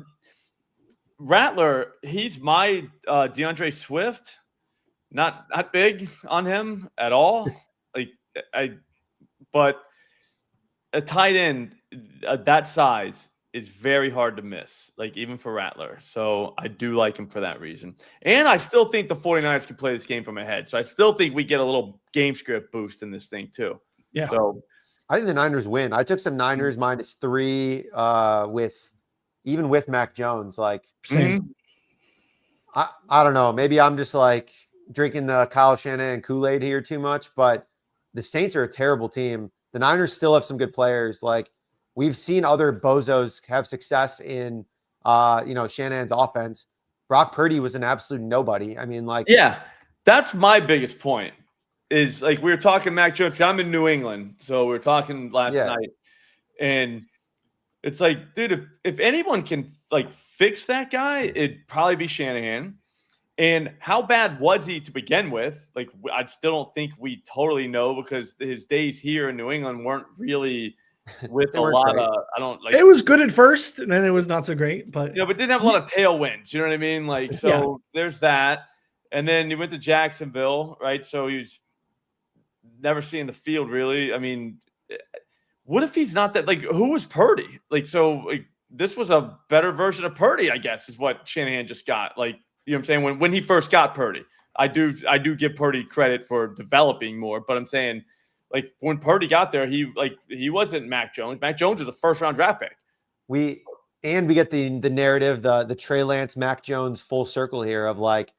Rattler, he's my DeAndre Swift. Not big on him at all. But a tight end that size is very hard to miss, like even for Rattler. So I do like him for that reason. And I still think the 49ers can play this game from ahead. So I still think we get a little game script boost in this thing too. Yeah. So I think the Niners win. I took some Niners -3 with Mac Jones. Like, Same. I don't know. Maybe I'm just like drinking the Kyle Shanahan Kool-Aid here too much, but the Saints are a terrible team. The Niners still have some good players. Like, we've seen other bozos have success in, Shanahan's offense. Brock Purdy was an absolute nobody. I mean, like, yeah, that's my biggest point. Is like we were talking Mac Jones. I'm in New England, so we were talking last night, and it's like, dude, if anyone can like fix that guy, it'd probably be Shanahan. And how bad was he to begin with? Like, I still don't think we totally know because his days here in New England weren't really with a lot great. of. I don't like. It was good at first, and then it was not so great. But but didn't have a lot of tailwinds. You know what I mean? Like, so there's that. And then he went to Jacksonville, right? So he's never seen the field really. I mean, what if he's not that? Like, who was Purdy? Like, so like, this was a better version of Purdy, I guess, is what Shanahan just got. Like, you know what I'm saying? When he first got Purdy, I do give Purdy credit for developing more, but I'm saying, like, when Purdy got there, he wasn't Mac Jones. Mac Jones is a first-round draft pick. We get the narrative, the Trey Lance, Mac Jones full circle here of like,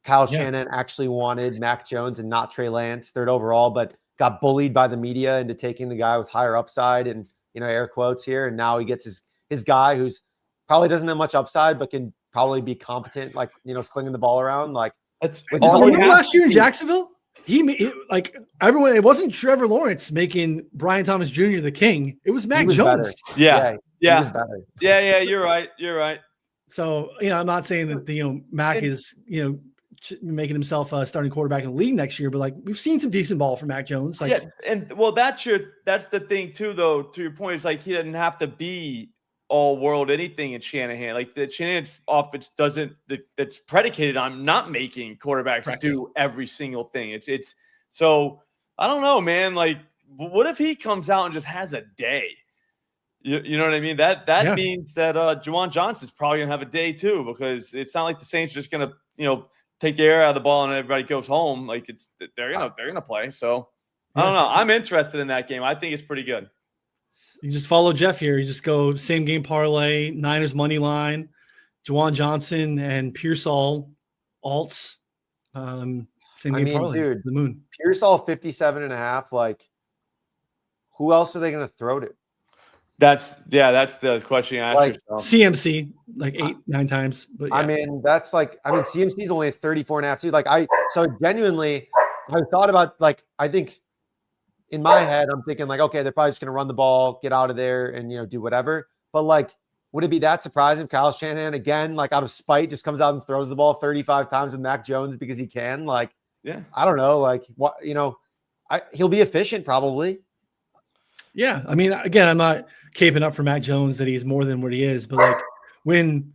Kyle Shanahan actually wanted Mac Jones and not Trey Lance, third overall, but got bullied by the media into taking the guy with higher upside and, air quotes here. And now he gets his guy who's probably doesn't have much upside, but can probably be competent, like, slinging the ball around. Like, remember last year in Jacksonville? He like everyone. It wasn't Trevor Lawrence making Brian Thomas Jr. the king. It was Mac Jones. Yeah. He was better. Yeah. You're right. So I'm not saying that Mac is making himself a starting quarterback in the league next year, but like we've seen some decent ball from Mac Jones. Like, yeah, and well, that's the thing too, though. To your point, is like he doesn't have to be all world anything in Shanahan. Like the Shanahan's offense that's predicated on not making quarterbacks do every single thing. It's so I don't know, man. Like, what if he comes out and just has a day? You know what I mean? That means that Juwan Johnson's probably gonna have a day too, because it's not like the Saints are just gonna take the air out of the ball and everybody goes home. Like they're gonna play. So I don't know. I'm interested in that game. I think it's pretty good. You just follow Jeff here. You just go same game parlay, Niners money line, Juwan Johnson and Pearsall alts. Same game parlay. Dude, the moon. Pearsall 57.5. Like, who else are they going to throw to? That's the question you asked yourself. CMC like 8-9 times. But yeah. CMC is only 34.5 too. Like I genuinely thought about, like, I think in my head I'm thinking like, okay, they're probably just gonna run the ball, get out of there, and do whatever. But like, would it be that surprising if Kyle Shanahan again, like out of spite, just comes out and throws the ball 35 times with Mac Jones because he can? Like, I don't know. Like, what he'll be efficient probably. Yeah, I mean, again, I'm not caping up for Mac Jones that he's more than what he is, but like when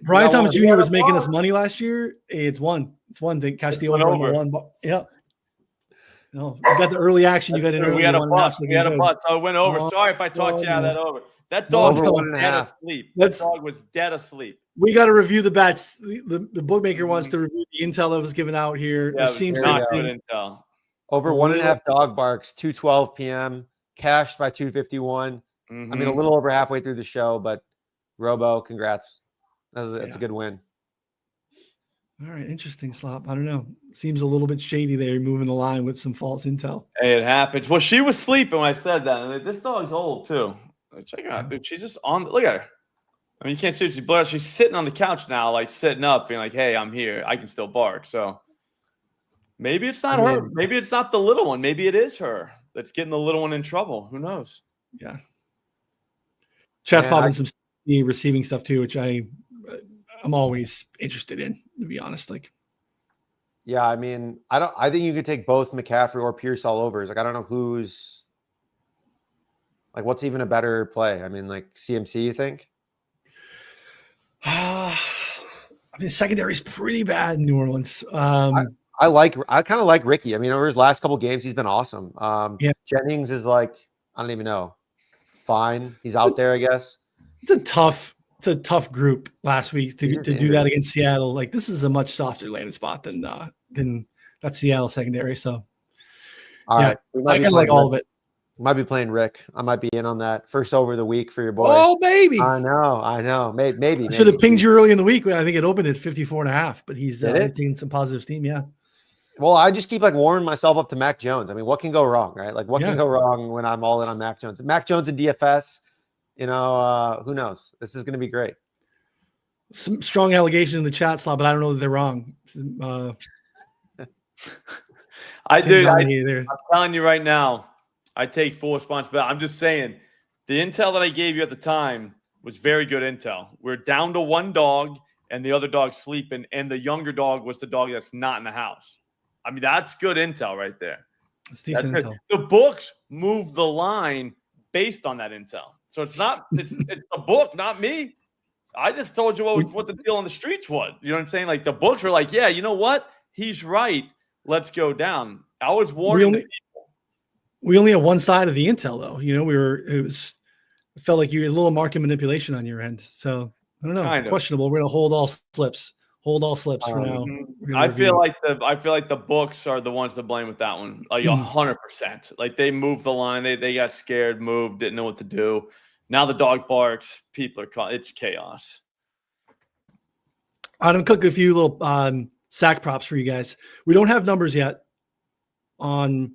Brian Thomas Jr. was making us money last year, it's one to catch the over. One. Yeah. No, you got the early action. You got an early. We had a butt. So it went over. Sorry if I talked you out of that over. That dog was dead asleep. That dog was dead asleep. We got to review the bets. The bookmaker wants to review the intel that was given out here. Yeah, it seems not good intel. Over 1.5 dog barks, 2:12 p.m. Cashed by 2:51. I mean, a little over halfway through the show, but Robo, congrats. That's a good win. All right, interesting, Slop. I don't know. Seems a little bit shady there, moving the line with some false intel. Hey, it happens. Well, she was sleeping when I said that. And this dog's old too. Check her out, dude. She's just on. Look at her. I mean, you can't see she's blurred. She's sitting on the couch now, like sitting up, being like, "Hey, I'm here. I can still bark." So maybe it's not her. Maybe it's not the little one. Maybe it is her that's getting the little one in trouble. Who knows? Yeah. Chat's popping some receiving stuff too, which I'm always interested in, to be honest. Like, yeah, I mean, I think you could take both McCaffrey or Pierce all overs. Like, I don't know who's like, what's even a better play? I mean, like CMC, you think? I mean, secondary's pretty bad in New Orleans. I kind of like Ricky. I mean, over his last couple games, he's been awesome. Jennings is like, I don't even know. Fine. He's out there, I guess. It's a tough group last week to do that against Seattle. Like, this is a much softer landing spot than that Seattle secondary. So, All right. I kind of like all of it. Might be playing Rick. I might be in on that first over of the week for your boy. Oh, baby. I know. Maybe. I should have pinged you early in the week. I think it opened at 54.5, but he's taking some positive steam. Yeah. Well, I just keep like warming myself up to Mac Jones. I mean, what can go wrong, right? Like, what can go wrong when I'm all in on Mac Jones? Mac Jones and DFS, who knows? This is going to be great. Some strong allegation in the chat slot, but I don't know that they're wrong. I'm telling you right now, I take full responsibility. I'm just saying the intel that I gave you at the time was very good intel. We're down to one dog and the other dog's sleeping, and the younger dog was the dog that's not in the house. I mean, that's good intel right there. It's decent intel. The books move the line based on that intel. So it's the book, not me. I just told you what the deal on the streets was. You know what I'm saying? Like, the books were like, yeah, you know what? He's right. Let's go down. I was warning the people. We only have one side of the intel, though. It felt like you had a little market manipulation on your end. So I don't know. Questionable. We're gonna hold all slips for now. I feel like the books are the ones to blame with that one. Like 100%. Like, they moved the line. They got scared, moved, didn't know what to do. Now the dog barks. People are caught. It's chaos. I'm gonna cook a few little sack props for you guys. We don't have numbers yet on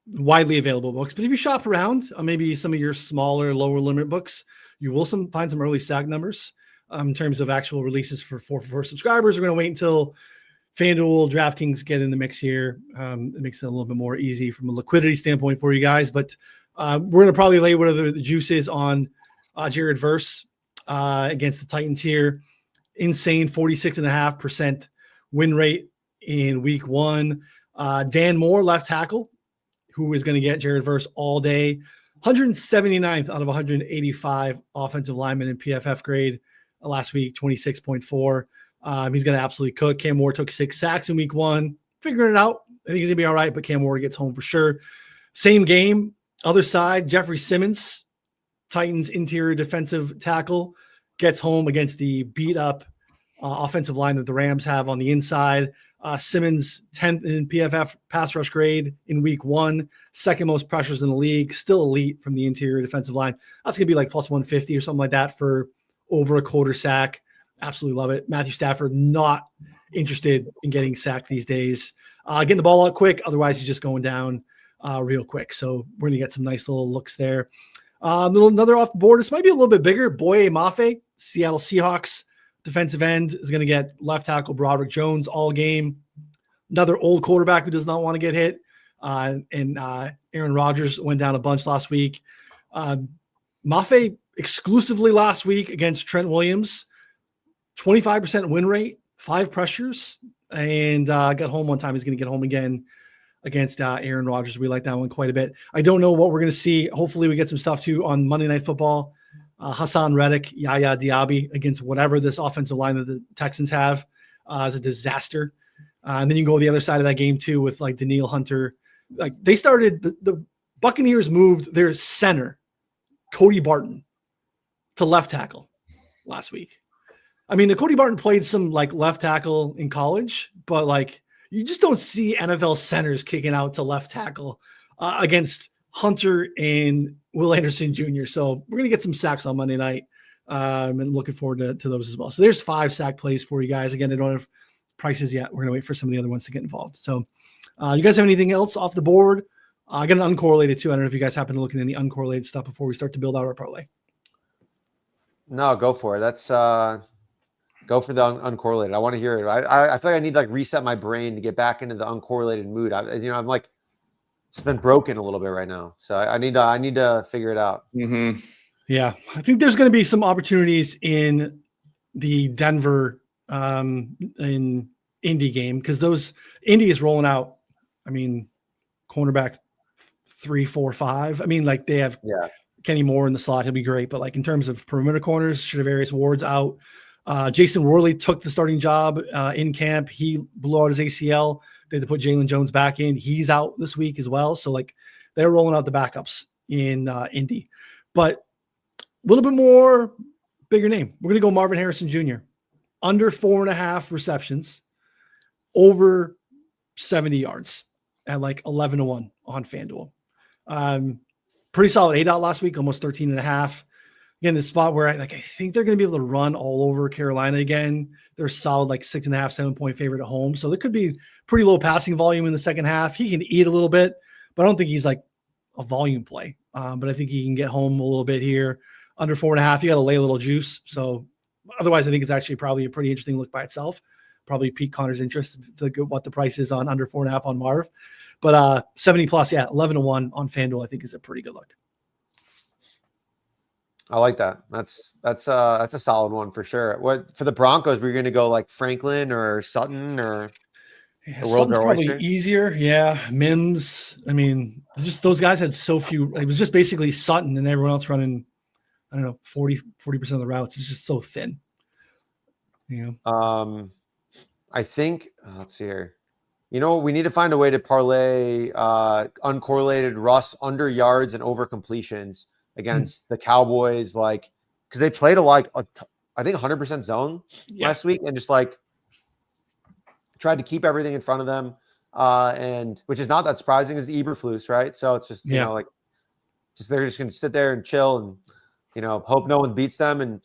widely available books, but if you shop around on maybe some of your smaller, lower limit books, you will find some early sack numbers in terms of actual releases for 4 subscribers. We're going to wait until FanDuel, DraftKings get in the mix here. It makes it a little bit more easy from a liquidity standpoint for you guys, but we're going to probably lay whatever the juice is on Jared Verse against the Titans here. Insane 46.5% win rate in week 1. Dan Moore, left tackle, who is going to get Jared Verse all day. 179th out of 185 offensive linemen in PFF grade last week, 26.4. He's going to absolutely cook. Cam Moore took 6 sacks in week 1. Figuring it out. I think he's going to be all right, but Cam Moore gets home for sure. Same game, other side, Jeffrey Simmons, Titans interior defensive tackle, gets home against the beat-up offensive line that the Rams have on the inside. Simmons 10th in PFF pass rush grade in week 1, second most pressures in the league, still elite from the interior defensive line. That's going to be like plus 150 or something like that for over a quarter sack. Absolutely love it. Matthew Stafford not interested in getting sacked these days. Getting the ball out quick. Otherwise, he's just going down real quick. So we're going to get some nice little looks there. Another off the board. This might be a little bit bigger. Boye Mafe, Seattle Seahawks defensive end, is going to get left tackle Broderick Jones all game. Another old quarterback who does not want to get hit. And Aaron Rodgers went down a bunch last week. Mafe exclusively last week against Trent Williams, 25% win rate, 5 pressures, and got home one time. He's going to get home again against Aaron Rodgers. We like that one quite a bit. I don't know what we're going to see. Hopefully we get some stuff too on Monday Night Football. Hassan Reddick, Yaya Diaby against whatever this offensive line that the Texans have is a disaster. And then you can go the other side of that game too with like Daniil Hunter. Like, they started the Buccaneers moved their center, Cody Barton, to left tackle last week. I mean, the Cody Barton played some like left tackle in college, but like you just don't see NFL centers kicking out to left tackle against Hunter and Will Anderson Jr. So we're going to get some sacks on Monday night and looking forward to those as well. So there's 5 sack plays for you guys. Again, I don't have prices yet. We're going to wait for some of the other ones to get involved. So you guys have anything else off the board? I got an uncorrelated too. I don't know if you guys happen to look at any uncorrelated stuff before we start to build out our parlay. No, go for it. That's go for the uncorrelated. I want to hear it. I feel like I need to like reset my brain to get back into the uncorrelated mood. I'm like, it's been broken a little bit right now. So I need to figure it out. Mm-hmm. Yeah. I think there's going to be some opportunities in the Denver in Indy game, because Indy is rolling out. I mean, cornerback 3, 4, 5. I mean, like they have Kenny Moore in the slot. He'll be great. But like in terms of perimeter corners, Shadarius Ward's out. Jason Worley took the starting job in camp. He blew out his ACL. They had to put Jalen Jones back in. He's out this week as well. So like they're rolling out the backups in Indy. But little bit more bigger name. We're going to go Marvin Harrison Jr. Under 4.5 receptions, over 70 yards at like 11-1 on FanDuel. Pretty solid 8 out last week, almost 13.5. Again, the spot where I think they're going to be able to run all over Carolina again. They're solid, like 6.5, 7-point favorite at home. So there could be pretty low passing volume in the second half. He can eat a little bit, but I don't think he's like a volume play. But I think he can get home a little bit here. Under 4.5, you got to lay a little juice. So otherwise, I think it's actually probably a pretty interesting look by itself. Probably pique Connor's interest to look at what the price is on under 4.5 on Marv. But 70 plus, 11-1 on FanDuel, I think is a pretty good look. I like that. That's a solid one for sure. What for the Broncos? We're going to go like Franklin or Sutton or the world's Sutton's probably oyster? easier. Yeah, Mims. I mean, just those guys had so few. It was just basically Sutton and everyone else running. I don't know, 40% of the routes. It's just so thin. Yeah. I think let's see here. You know, we need to find a way to parlay uncorrelated Russ under yards and over completions against the Cowboys, like because they played I think 100% zone last week and just like tried to keep everything in front of them, and which is not that surprising is Eberflus, right? So it's just you know like just they're just going to sit there and chill and hope no one beats them, and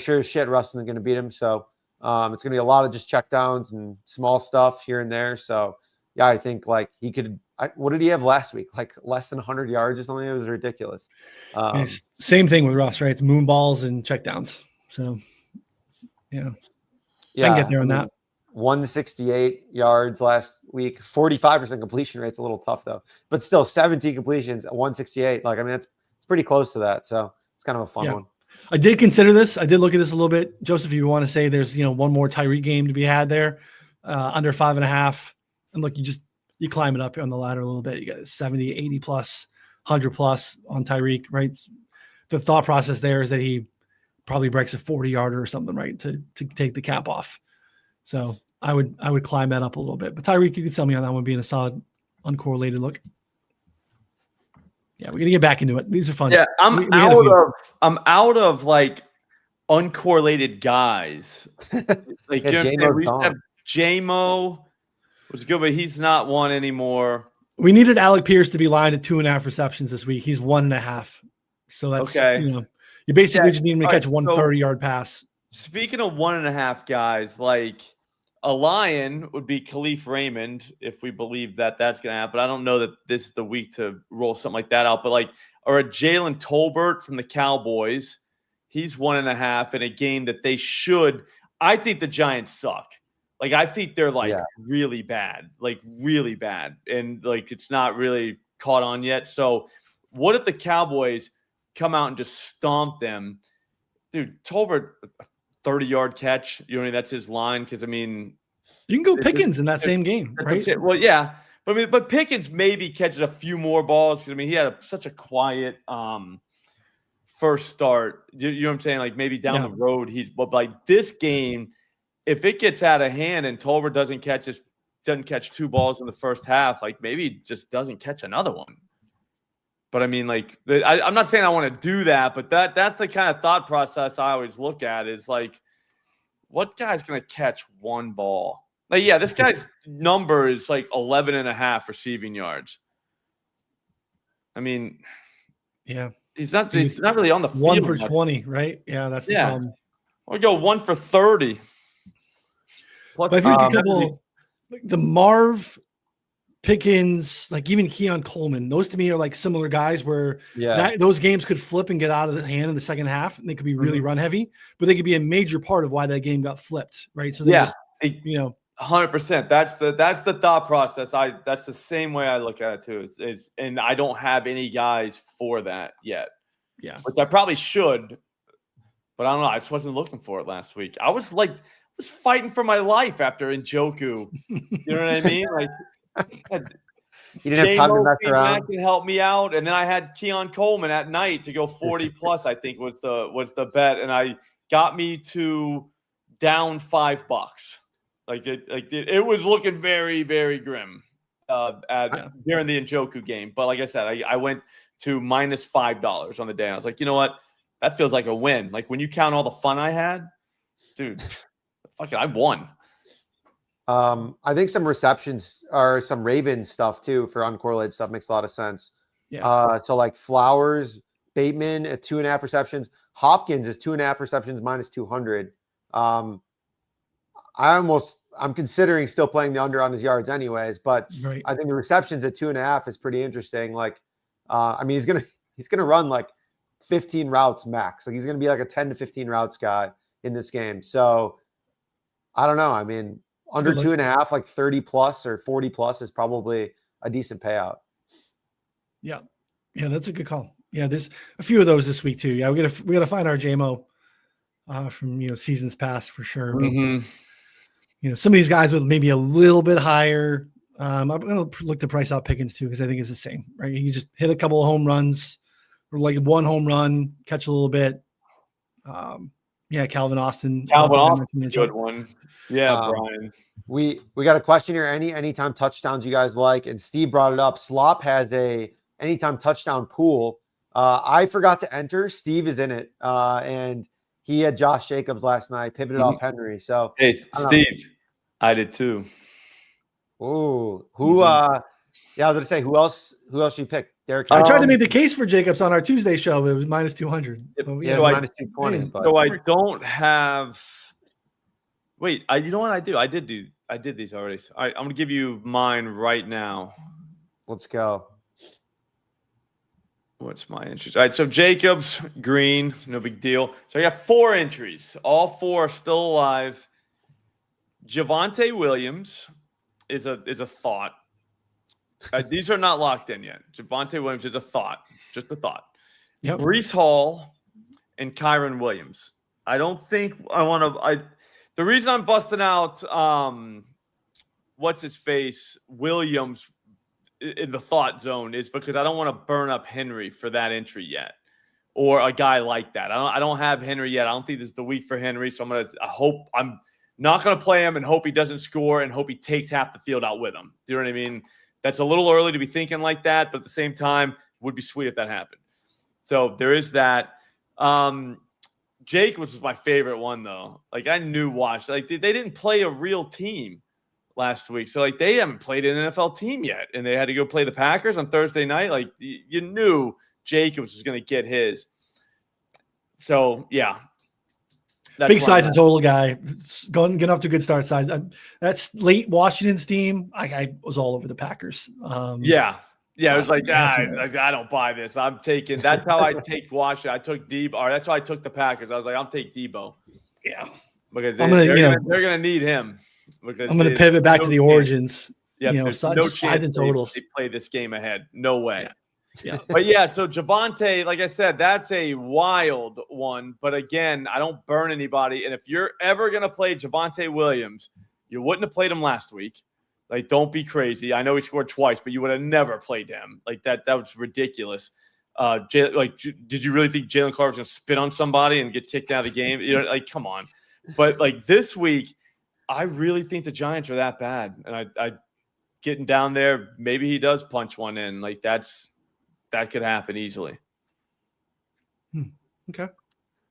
sure as shit Russ isn't going to beat him. So it's going to be a lot of just check downs and small stuff here and there. So yeah, I think like he could. What did he have last week? Like less than 100 yards or something. It was ridiculous. Same thing with Russ, right? It's moon balls and check downs. So yeah, I can get there on that. 168 yards last week, 45% completion rate's a little tough though, but still 17 completions at 168. Like, I mean, it's pretty close to that. So it's kind of a fun one. I did consider this. I did look at this a little bit. Joseph, if you want to say there's, one more Tyreek game to be had there, under 5.5. And look, you climb it up on the ladder a little bit. You got 70, 80 plus, 100 plus on Tyreek, right? The thought process there is that he probably breaks a 40-yarder or something, right? To take the cap off. So I would climb that up a little bit. But Tyreek, you could sell me on that one being a solid uncorrelated look. Yeah, we're gonna get back into it. These are fun. Yeah, I'm out of like uncorrelated guys. Like we used to have J-Mo was good, but he's not one anymore. We needed Alec Pierce to be lined at 2.5 receptions this week. He's 1.5. So that's okay. You basically just need him to catch 130-yard pass. Speaking of 1.5 guys, like a lion would be Khalif Raymond if we believe that that's going to happen. I don't know that this is the week to roll something like that out, but or a Jalen Tolbert from the Cowboys. He's 1.5 in a game that they should. I think the Giants suck. Like, I think they're really bad, and like it's not really caught on yet. So, what if the Cowboys come out and just stomp them, dude? Tolbert, 30-yard catch. That's his line. Because I mean, you can go Pickens in that same game, right? Well, yeah, but Pickens maybe catches a few more balls because I mean he had such a quiet first start. You know what I'm saying? Like maybe down the road but like this game. If it gets out of hand and Tolbert doesn't catch 2 balls in the first half, like maybe he just doesn't catch another one. But I mean, like I'm not saying I want to do that, but that's the kind of thought process I always look at is like, what guy's going to catch 1 ball? Like, yeah, this guy's number is like 11.5 receiving yards. I mean, yeah, he's not really on the field. 1 for 20, right? Yeah, that's the problem. I'll go 1 for 30. But if you look at a couple, like the Marv, Pickens, like even Keon Coleman, those to me are like similar guys where those games could flip and get out of the hand in the second half, and they could be really run heavy, but they could be a major part of why that game got flipped, right? So they 100%. That's the thought process. That's the same way I look at it too. And I don't have any guys for that yet. Yeah, which I probably should, but I don't know. I just wasn't looking for it last week. I was fighting for my life after Njoku. You know what I mean? Like, you didn't have time to mess around. And help me out, and then I had Keon Coleman at night to go 40 plus. I think was the bet, and I got me to down $5. It was looking very, very grim during the Njoku game. But like I said, I went to minus $5 on the day. I was like, you know what? that feels like a win. Like when you count all the fun I had, dude, fuck it, I won. I think some receptions or some Ravens stuff too for uncorrelated stuff makes a lot of sense. Yeah. So like Flowers, Bateman at 2.5 receptions. Hopkins is 2.5 receptions minus 200. I'm considering still playing the under on his yards anyways, but Right. I think the receptions at 2.5 is pretty interesting. Like, I mean, he's gonna run like 15 routes max. Like he's gonna be like a 10 to 15 routes guy in this game. So I don't know. I mean, under 2.5, like 30 plus or 40 plus is probably a decent payout. Yeah. Yeah, that's a good call. Yeah, there's a few of those this week too. Yeah, we gotta find our JMO from seasons past for sure. But some of these guys with maybe a little bit higher. I'm gonna look to price out Pickens too, because I think it's the same, right? You just hit a couple of home runs or like one home run, catch a little bit. Calvin Austin. Good one. Yeah, Brian. We got a question here. Anytime touchdowns you guys like, and Steve brought it up. Slop has a anytime touchdown pool. I forgot to enter. Steve is in it, and he had Josh Jacobs last night, pivoted off Henry. So hey, Steve, I did too. Oh, who? Yeah, I was gonna say who else? Who else you pick? Derek. I tried to make the case for Jacobs on our Tuesday show, but it was minus 200. Yeah, so minus 220. So I don't have. Wait, you know what I do? I did these already. All right, I'm gonna give you mine right now. Let's go. What's my interest? All right, so Jacobs, Green, no big deal. So I got 4 entries. All 4 are still alive. Javonte Williams is a thought. These are not locked in yet. Javonte Williams is a thought, just a thought. Yep. Breece Hall and Kyron Williams. I don't think I want to. The reason I'm busting out, what's his face, Williams in the thought zone is because I don't want to burn up Henry for that entry yet, or a guy like that. I don't have Henry yet. I don't think this is the week for Henry, so I'm not gonna play him and hope he doesn't score and hope he takes half the field out with him. Do you know what I mean? That's a little early to be thinking like that, but at the same time, it would be sweet if that happened. So there is that. Jake was my favorite one though. Like I knew they didn't play a real team last week. So like they haven't played an NFL team yet. And they had to go play the Packers on Thursday night. Like you knew Jacobs was going to get his. So yeah. Big size and total guy. Getting off to a good start size. That's late Washington's team. I was all over the Packers. Yeah, it was like, I don't buy this. I'm taking – that's how I take Washington. I took Debo – or that's how I took the Packers. I was like, I'll take Debo. Yeah. Because they're going to need him. Because I'm going to pivot back to the origins. Yeah, no size and totals. They play this game ahead. No way. Yeah. But, yeah, so Javonte, like I said, that's a wild one. But, again, I don't burn anybody. And if you're ever going to play Javonte Williams, you wouldn't have played him last week. Like, don't be crazy. I know he scored twice, but you would have never played him. Like, that was ridiculous. Did you really think Jalen Carter was going to spit on somebody and get kicked out of the game? Like, come on. But, like, this week, I really think the Giants are that bad. And I getting down there, maybe he does punch one in. Like, that could happen easily. Okay.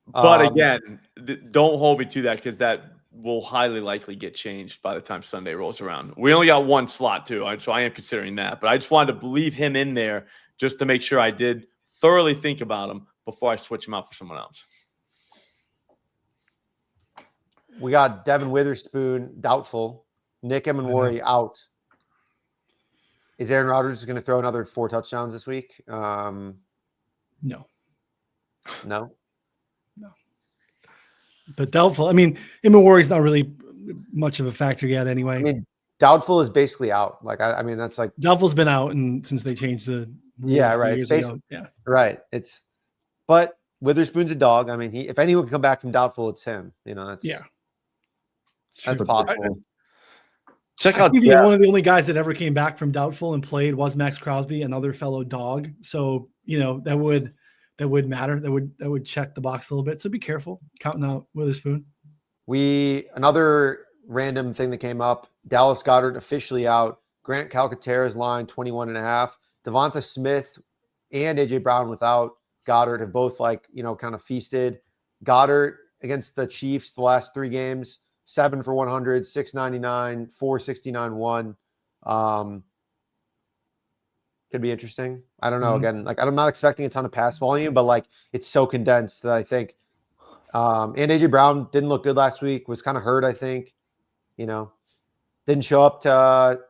But, again, don't hold me to that because that – will highly likely get changed by the time Sunday rolls around. We only got 1 slot too, so I am considering that. But I just wanted to leave him in there just to make sure I did thoroughly think about him before I switch him out for someone else. We got Devin Witherspoon doubtful, Nick Emenwari out. Is Aaron Rodgers going to throw another 4 touchdowns this week? No. But doubtful. I mean, Emenwari's not really much of a factor yet anyway. I mean, doubtful is basically out. Like, I mean, that's like doubtful's been out and since they changed the rules right. It's basically yeah. Right. But Witherspoon's a dog. I mean, if anyone can come back from doubtful, it's him. That's that's possible. Check out one of the only guys that ever came back from doubtful and played was Max Crosby, another fellow dog. So, that would matter. That would check the box a little bit. So be careful counting out Witherspoon. Another random thing that came up, Dallas Goedart officially out. Grant Calcaterra's line 21.5. Devonta Smith and AJ Brown without. Goedart have both kind of feasted. Goedart against the Chiefs the last 3 games, 7 for 100, 699, 469, 1. Could be interesting. I don't know. Again, I'm not expecting a ton of pass volume, but it's so condensed that I think. And AJ Brown didn't look good last week. Was kind of hurt, I think. Didn't show up to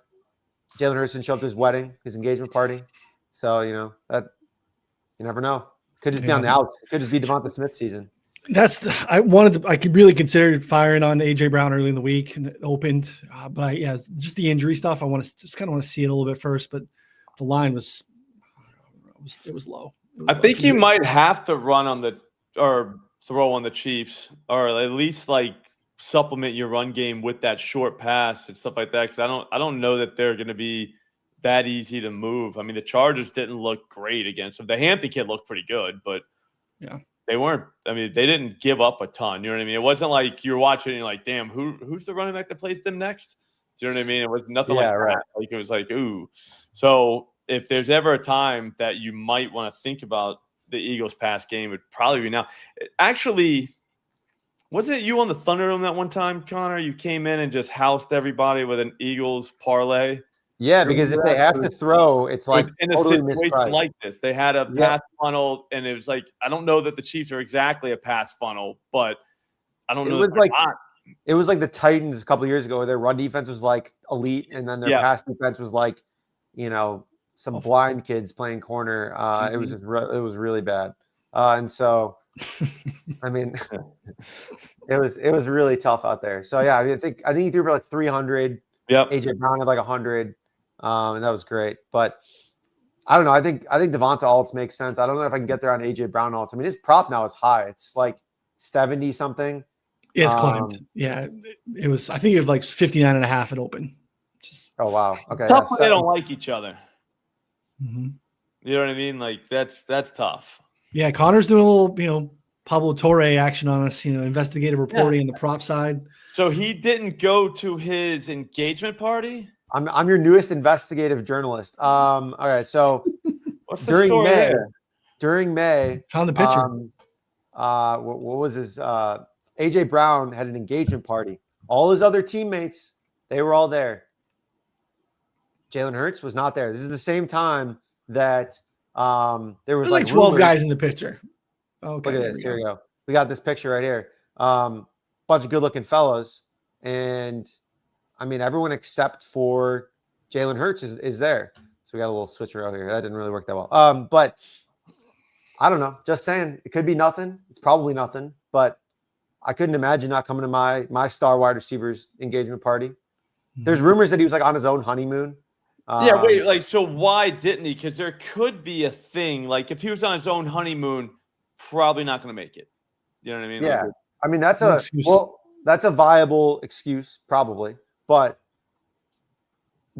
Jalen Hurts didn't show up to his wedding, his engagement party. So that you never know. Could just be on the outs. It could just be Devonta Smith season. I could really consider firing on AJ Brown early in the week, and it opened. But just the injury stuff. I want to just kind of want to see it a little bit first. But the line was low. I think you might have to run on or throw on the Chiefs, or at least supplement your run game with that short pass and stuff like that. Because I don't know that they're going to be that easy to move. I mean, the Chargers didn't look great against them. The Hampton kid looked pretty good, but they weren't. I mean, they didn't give up a ton. You know what I mean? It wasn't like you're watching and you're like, damn, who's the running back that plays them next? Do you know what I mean? It was nothing like that. It was like, ooh. So if there's ever a time that you might want to think about the Eagles pass game, it would probably be now. Actually, wasn't it you on the Thunderdome that one time, Connor? You came in and just housed everybody with an Eagles parlay. Yeah, because if they have to throw, it's in a totally situation mispriced. like this. They had a pass funnel, and it was I don't know that the Chiefs are exactly a pass funnel, but I don't know. It was like the Titans a couple of years ago, where their run defense was elite, and then their pass defense was some blind kids playing corner. It was it was really bad, and so I mean, it was really tough out there. So yeah, I think he threw for 300. Yep. AJ Brown had 100, and that was great. But I don't know. I think Devonta alts makes sense. I don't know if I can get there on AJ Brown alts. I mean, his prop now is high. It's 70 something. It's climbed. Yeah, it was. I think it was 59.5 at open. Oh wow. Okay. Tough when they don't like each other. Mm-hmm. You know what I mean? That's tough. Yeah, Connor's doing a little, Pablo Torre action on us. Investigative reporting on the prop side. So he didn't go to his engagement party. I'm your newest investigative journalist. Okay, so what's the story there? During May, found the picture. What was his? AJ Brown had an engagement party. All his other teammates, they were all there. Jalen Hurts was not there. This is the same time that there was 12 rumors. guys in the picture. Okay, look at this. Here we go. We got this picture right here. Bunch of good-looking fellows, and I mean everyone except for Jalen Hurts is there. So we got a little switcheroo here. That didn't really work that well. But I don't know. Just saying, it could be nothing. It's probably nothing. But I couldn't imagine not coming to my star wide receivers engagement party. Mm-hmm. There's rumors that he was on his own honeymoon. Yeah, wait, so why didn't he? Because there could be a thing, if he was on his own honeymoon, probably not going to make it. You know what I mean? Yeah. I mean, that's a viable excuse, probably. But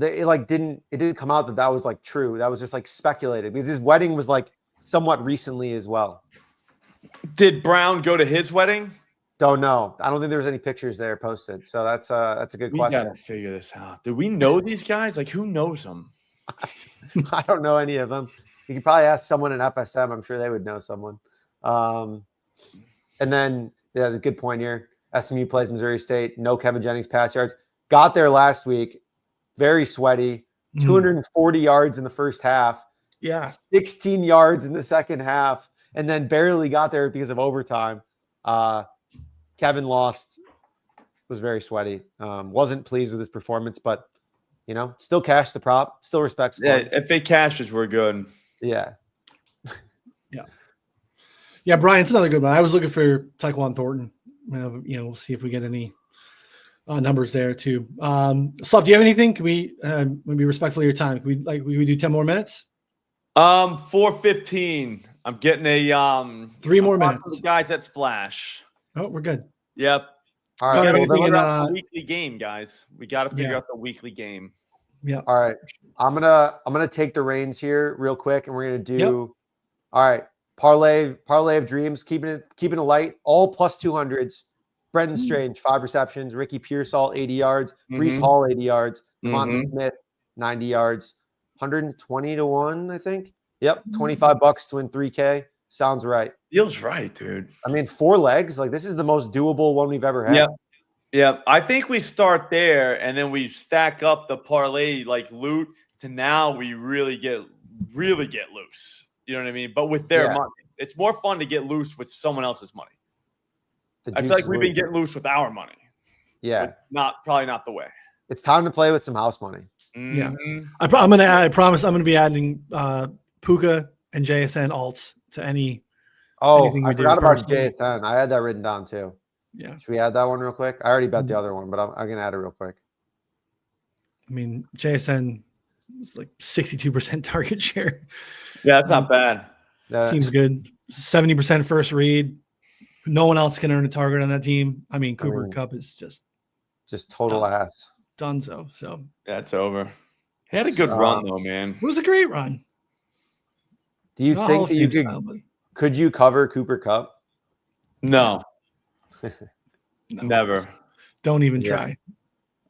it didn't come out that was true. That was just speculated, because his wedding was somewhat recently as well. Did Brown go to his wedding? Don't know. I don't think there was any pictures there posted. So that's a good question. We gotta figure this out. Do we know these guys? Who knows them? I don't know any of them. You could probably ask someone in FSM. I'm sure they would know someone. And then, the good point here. SMU plays Missouri State. No Kevin Jennings pass yards. Got there last week. Very sweaty. 240 yards in the first half. Yeah. 16 yards in the second half. And then barely got there because of overtime. Kevin lost, was very sweaty. Wasn't pleased with his performance, but still cashed the prop, still respects. Yeah, if they cashes, we're good. Yeah. Yeah, Brian, it's another good one. I was looking for Tyquan Thornton. We'll see if we get any numbers there too. Slav, do you have anything? Can we be respectful of your time? Can we do 10 more minutes? 4:15. I'm getting a 3 more minutes. The guys at Splash. Oh, we're good. Yep. All right. The weekly game, guys. We got to figure out the weekly game. Yeah. All right. I'm gonna take the reins here real quick, and we're gonna do. All right. Parlay of Dreams, keeping it light. All plus 200s. Brenton Strange, 5 receptions. Ricky Pearsall, 80 yards. Breece Hall, 80 yards. Devonta Smith, 90 yards. 120 to 1, I think. Yep. $25 to win $3K. Sounds right. Feels right, dude. I mean, 4 legs. Like, this is the most doable one we've ever had. Yep. Yeah, I think we start there and then we stack up the parlay like loot to now we really get loose. You know what I mean? But with their money. It's more fun to get loose with someone else's money. I feel like we've been getting loose with our money. Yeah. Probably not the way. It's time to play with some house money. Yeah. I promise I'm gonna be adding Puka and JSN alts to any. Oh, anything I we do forgot about personally. JSN. I had that written down too. Yeah. Should we add that one real quick? I already bet the other one, but I'm gonna add it real quick. I mean, JSN was like 62% target share. Yeah, that's not bad. Seems good. 70% first read. No one else can earn a target on that team. I mean, Cooper Kupp is just total ass. Dunzo. So yeah, it's over. He had a good run though, man. It was a great run. Do you think that you could you cover Cooper Kupp? No. No. Never. Don't even try.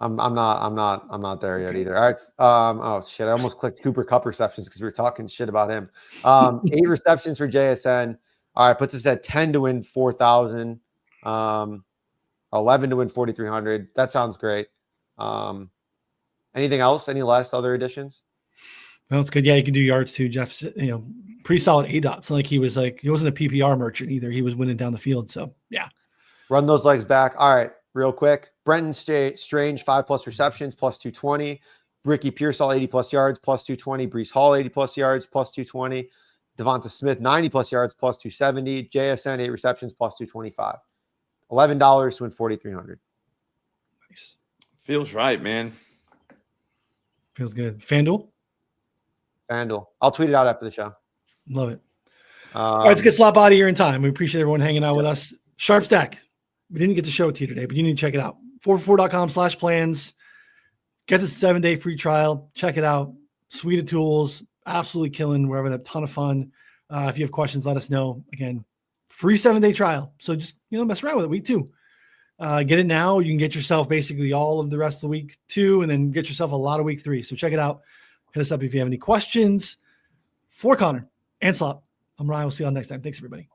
I'm not there yet either. All right. Oh shit. I almost clicked Cooper Kupp receptions because we were talking shit about him. 8 receptions for JSN. All right, puts us at 10 to win 4,000. 11 to win 4,300. That sounds great. Anything else? Any last other additions? No, it's good. Yeah, you can do yards too. Jeff's, pretty solid ADOTs. Like he wasn't a PPR merchant either. He was winning down the field. So yeah. Run those legs back. All right, real quick. Brenton Strange, 5+ receptions, plus 220. Ricky Pearsall, 80+ yards, plus 220. Breece Hall, 80+ yards, plus 220. Devonta Smith, 90+ yards, plus 270. JSN, 8 receptions, plus 225. $11 to win 4,300. Nice. Feels right, man. Feels good. FanDuel. I'll tweet it out after the show. Love it. All right, let's get Slop out of here in time. We appreciate everyone hanging out with us. Sharp Stack. We didn't get to show it to you today, but you need to check it out. 4for4.com/plans. Get the 7-day free trial. Check it out. Suite of tools. Absolutely killing. We're having a ton of fun. If you have questions, let us know. Again, free 7-day trial. So just, mess around with it. Week 2. Get it now. You can get yourself basically all of the rest of the week 2 and then get yourself a lot of week 3. So check it out. Hit us up if you have any questions. For Connor and Slop, I'm Ryan. We'll see you all next time. Thanks, everybody.